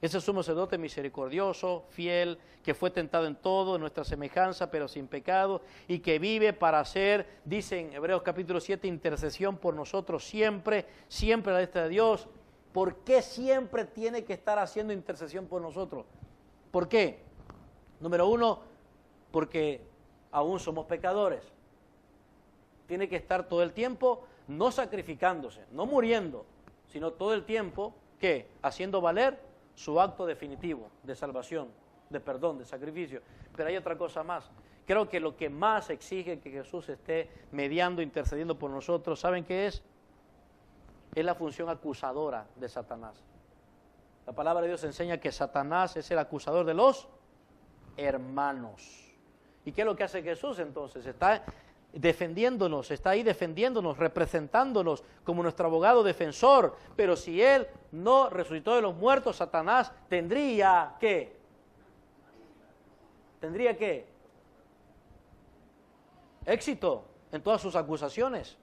Speaker 1: ese sumo sacerdote misericordioso, fiel, que fue tentado en todo, en nuestra semejanza, pero sin pecado, y que vive para hacer, dice en Hebreos capítulo 7, intercesión por nosotros siempre, siempre a la diestra de Dios? ¿Por qué siempre tiene que estar haciendo intercesión por nosotros? ¿Por qué? Número uno, porque aún somos pecadores. Tiene que estar todo el tiempo, no sacrificándose, no muriendo, sino todo el tiempo, ¿qué? Haciendo valer su acto definitivo de salvación, de perdón, de sacrificio. Pero hay otra cosa más. Creo que lo que más exige que Jesús esté mediando, intercediendo por nosotros, ¿saben qué es? Es la función acusadora de Satanás. La palabra de Dios enseña que Satanás es el acusador de los hermanos. ¿Y qué es lo que hace Jesús entonces? Está defendiéndonos, está ahí defendiéndonos, representándonos como nuestro abogado defensor. Pero si Él no resucitó de los muertos, Satanás tendría ¿qué? ¿Tendría qué? Éxito en todas sus acusaciones.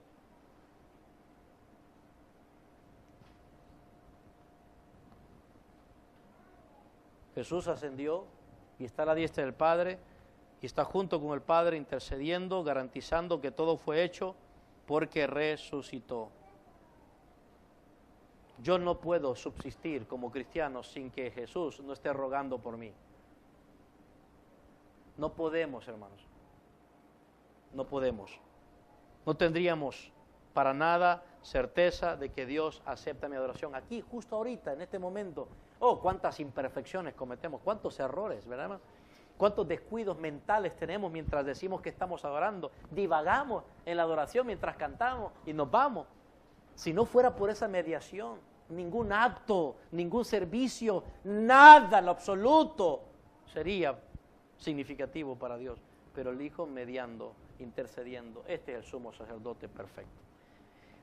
Speaker 1: Jesús ascendió y está a la diestra del Padre, y está junto con el Padre intercediendo, garantizando que todo fue hecho porque resucitó. Yo no puedo subsistir como cristiano sin que Jesús no esté rogando por mí. No podemos, hermanos. No podemos. No tendríamos para nada certeza de que Dios acepta mi adoración. Aquí, justo ahorita, en este momento. Oh, cuántas imperfecciones cometemos, cuántos errores, ¿verdad, hermano? Cuántos descuidos mentales tenemos mientras decimos que estamos adorando. Divagamos en la adoración mientras cantamos y nos vamos. Si no fuera por esa mediación, ningún acto, ningún servicio, nada en lo absoluto sería significativo para Dios. Pero el Hijo mediando, intercediendo, este es el sumo sacerdote perfecto.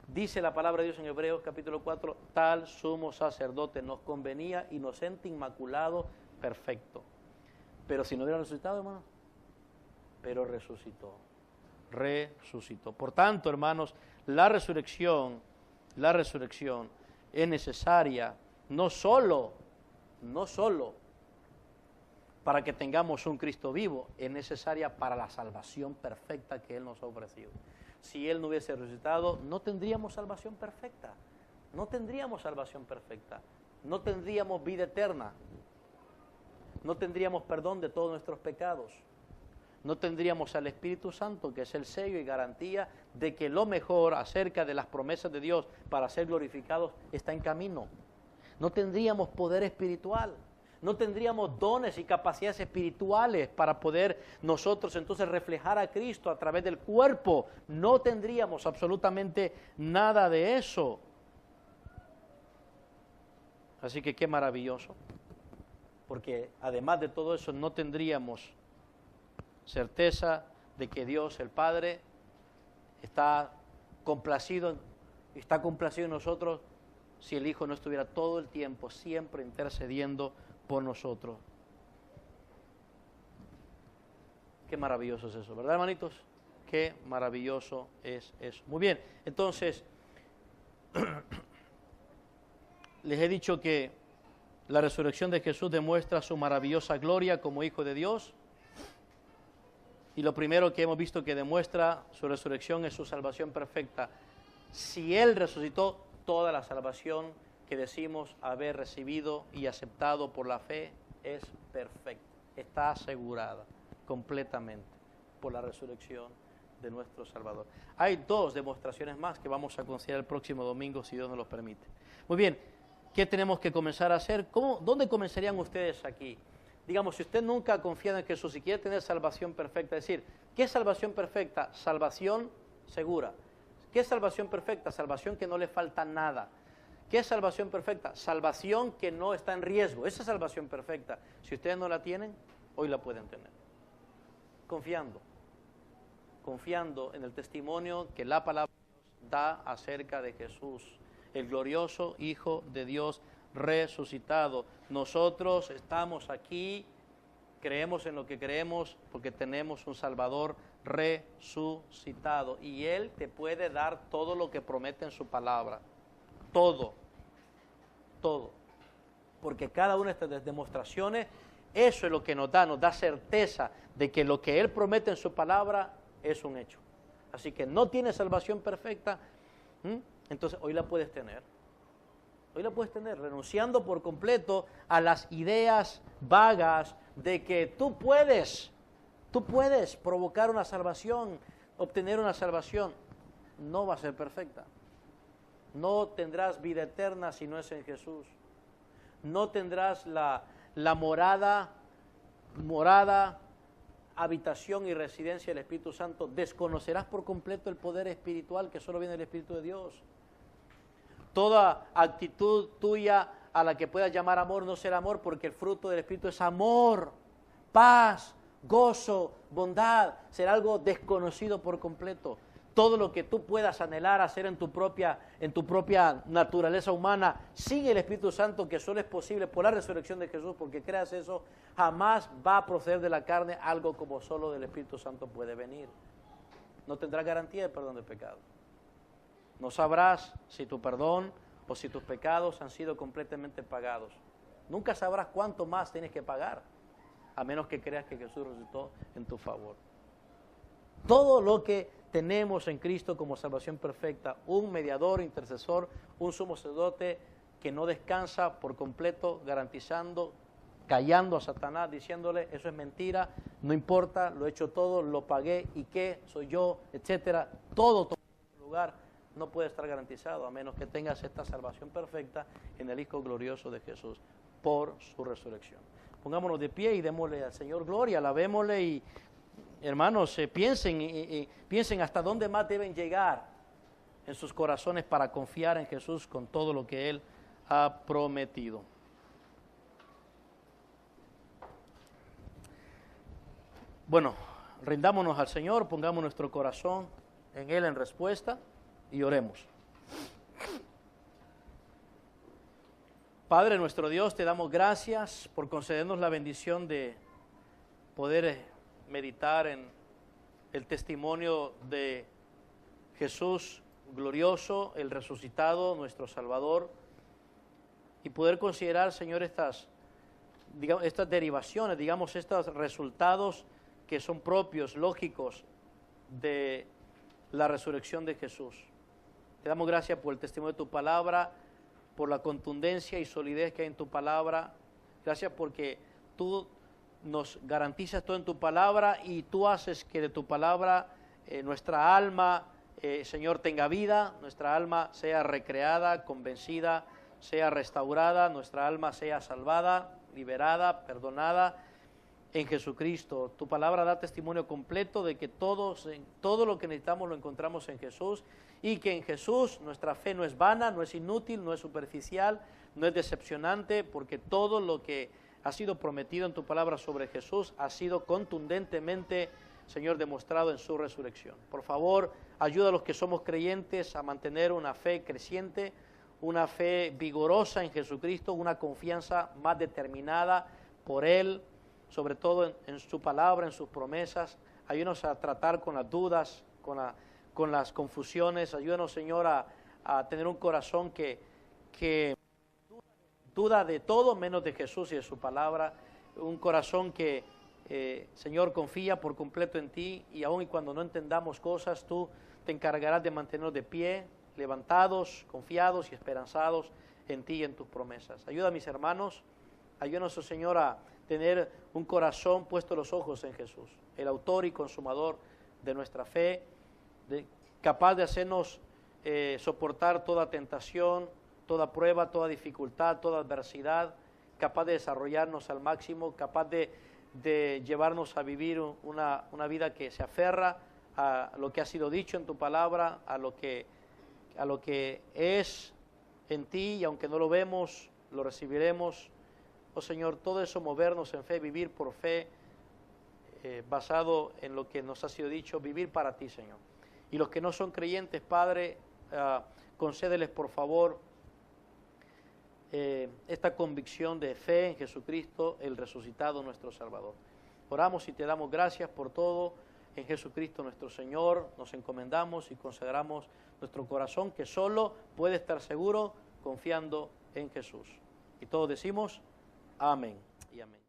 Speaker 1: Dice la palabra de Dios en Hebreos capítulo 4, tal sumo sacerdote nos convenía, inocente, inmaculado, perfecto. Pero si no hubiera resucitado, hermano, pero resucitó. Por tanto, hermanos, la resurrección es necesaria no solo para que tengamos un Cristo vivo, es necesaria para la salvación perfecta que Él nos ha ofrecido. Si Él no hubiese resucitado, no tendríamos salvación perfecta. No tendríamos salvación perfecta. No tendríamos vida eterna. No tendríamos perdón de todos nuestros pecados. No tendríamos al Espíritu Santo, que es el sello y garantía de que lo mejor acerca de las promesas de Dios para ser glorificados está en camino. No tendríamos poder espiritual. No tendríamos dones y capacidades espirituales para poder nosotros entonces reflejar a Cristo a través del cuerpo. No tendríamos absolutamente nada de eso. Así que qué maravilloso. Porque además de todo eso no tendríamos certeza de que Dios, el Padre, está complacido en nosotros si el Hijo no estuviera todo el tiempo siempre intercediendo por nosotros. Qué maravilloso es eso, ¿verdad, hermanitos? Qué maravilloso es eso. Muy bien, entonces, les he dicho que la resurrección de Jesús demuestra su maravillosa gloria como Hijo de Dios. Y lo primero que hemos visto que demuestra su resurrección es su salvación perfecta. Si Él resucitó, toda la salvación que decimos haber recibido y aceptado por la fe es perfecta. Está asegurada completamente por la resurrección de nuestro Salvador. Hay dos demostraciones más que vamos a considerar el próximo domingo, si Dios nos lo permite. Muy bien, ¿qué tenemos que comenzar a hacer? ¿Dónde comenzarían ustedes aquí? Digamos, si usted nunca ha confiado en Jesús y quiere tener salvación perfecta, es decir, ¿qué es salvación perfecta? Salvación segura. ¿Qué es salvación perfecta? Salvación que no le falta nada. ¿Qué es salvación perfecta? Salvación que no está en riesgo. Esa es salvación perfecta. Si ustedes no la tienen, hoy la pueden tener. Confiando en el testimonio que la palabra de Dios da acerca de Jesús, el glorioso Hijo de Dios resucitado. Nosotros estamos aquí, creemos en lo que creemos porque tenemos un Salvador resucitado. Y Él te puede dar todo lo que promete en su palabra. Todo. Todo. Porque cada una de estas demostraciones, eso es lo que nos da certeza de que lo que Él promete en su palabra es un hecho. Así que no tienes salvación perfecta, entonces hoy la puedes tener. Hoy la puedes tener, renunciando por completo a las ideas vagas de que tú puedes provocar una salvación, obtener una salvación. No va a ser perfecta. No tendrás vida eterna si no es en Jesús. No tendrás la morada, habitación y residencia del Espíritu Santo. Desconocerás por completo el poder espiritual que solo viene del Espíritu de Dios. Toda actitud tuya a la que puedas llamar amor no será amor, porque el fruto del Espíritu es amor, paz, gozo, bondad. Será algo desconocido por completo. Todo lo que tú puedas anhelar hacer en tu propia naturaleza humana, sin el Espíritu Santo, que solo es posible por la resurrección de Jesús, porque creas eso, jamás va a proceder de la carne algo como solo del Espíritu Santo puede venir. No tendrás garantía de perdón de pecado. No sabrás si tu perdón o si tus pecados han sido completamente pagados. Nunca sabrás cuánto más tienes que pagar, a menos que creas que Jesús resucitó en tu favor. Todo lo que tenemos en Cristo como salvación perfecta, un mediador, intercesor, un sumo sacerdote que no descansa por completo, garantizando, callando a Satanás, diciéndole, eso es mentira, no importa, lo he hecho todo, lo pagué, ¿y qué? Soy yo, etcétera. Todo en lugar no puede estar garantizado, a menos que tengas esta salvación perfecta en el Hijo glorioso de Jesús, por su resurrección. Pongámonos de pie y démosle al Señor gloria, alabémosle y hermanos, piensen hasta dónde más deben llegar en sus corazones para confiar en Jesús con todo lo que Él ha prometido. Bueno, rindámonos al Señor, pongamos nuestro corazón en Él en respuesta y oremos. Padre nuestro Dios, te damos gracias por concedernos la bendición de poder meditar en el testimonio de Jesús glorioso, el resucitado, nuestro Salvador, y poder considerar, Señor, estas derivaciones, estos resultados que son propios, lógicos de la resurrección de Jesús. Te damos gracias por el testimonio de tu palabra, por la contundencia y solidez que hay en tu palabra. Gracias porque tú nos garantizas todo en tu palabra y tú haces que de tu palabra nuestra alma, Señor, tenga vida, nuestra alma sea recreada, convencida, sea restaurada, nuestra alma sea salvada, liberada, perdonada en Jesucristo. Tu palabra da testimonio completo de que todo lo que necesitamos lo encontramos en Jesús, y que en Jesús nuestra fe no es vana, no es inútil, no es superficial, no es decepcionante, porque todo lo que ha sido prometido en tu palabra sobre Jesús ha sido contundentemente, Señor, demostrado en su resurrección. Por favor, ayuda a los que somos creyentes a mantener una fe creciente, una fe vigorosa en Jesucristo, una confianza más determinada por Él, sobre todo en su palabra, en sus promesas. Ayúdanos a tratar con las dudas, con las confusiones. Ayúdanos, Señor, a tener un corazón que duda de todo menos de Jesús y de su palabra. Un corazón que, Señor, confía por completo en ti, y aun y cuando no entendamos cosas, tú te encargarás de mantenernos de pie, levantados, confiados y esperanzados en ti y en tus promesas. Ayuda a mis hermanos, ayúdanos, oh Señor, a tener un corazón puesto los ojos en Jesús, el autor y consumador de nuestra fe, capaz de hacernos soportar toda tentación, toda prueba, toda dificultad, toda adversidad, capaz de desarrollarnos al máximo, capaz de llevarnos a vivir una vida que se aferra a lo que ha sido dicho en tu palabra, a lo que es en ti, y aunque no lo vemos, lo recibiremos. Oh Señor, todo eso, movernos en fe, vivir por fe, basado en lo que nos ha sido dicho, vivir para ti, Señor. Y los que no son creyentes, Padre, concédeles por favor esta convicción de fe en Jesucristo, el resucitado nuestro Salvador. Oramos y te damos gracias por todo. En Jesucristo nuestro Señor nos encomendamos y consagramos nuestro corazón, que solo puede estar seguro confiando en Jesús. Y todos decimos amén y amén.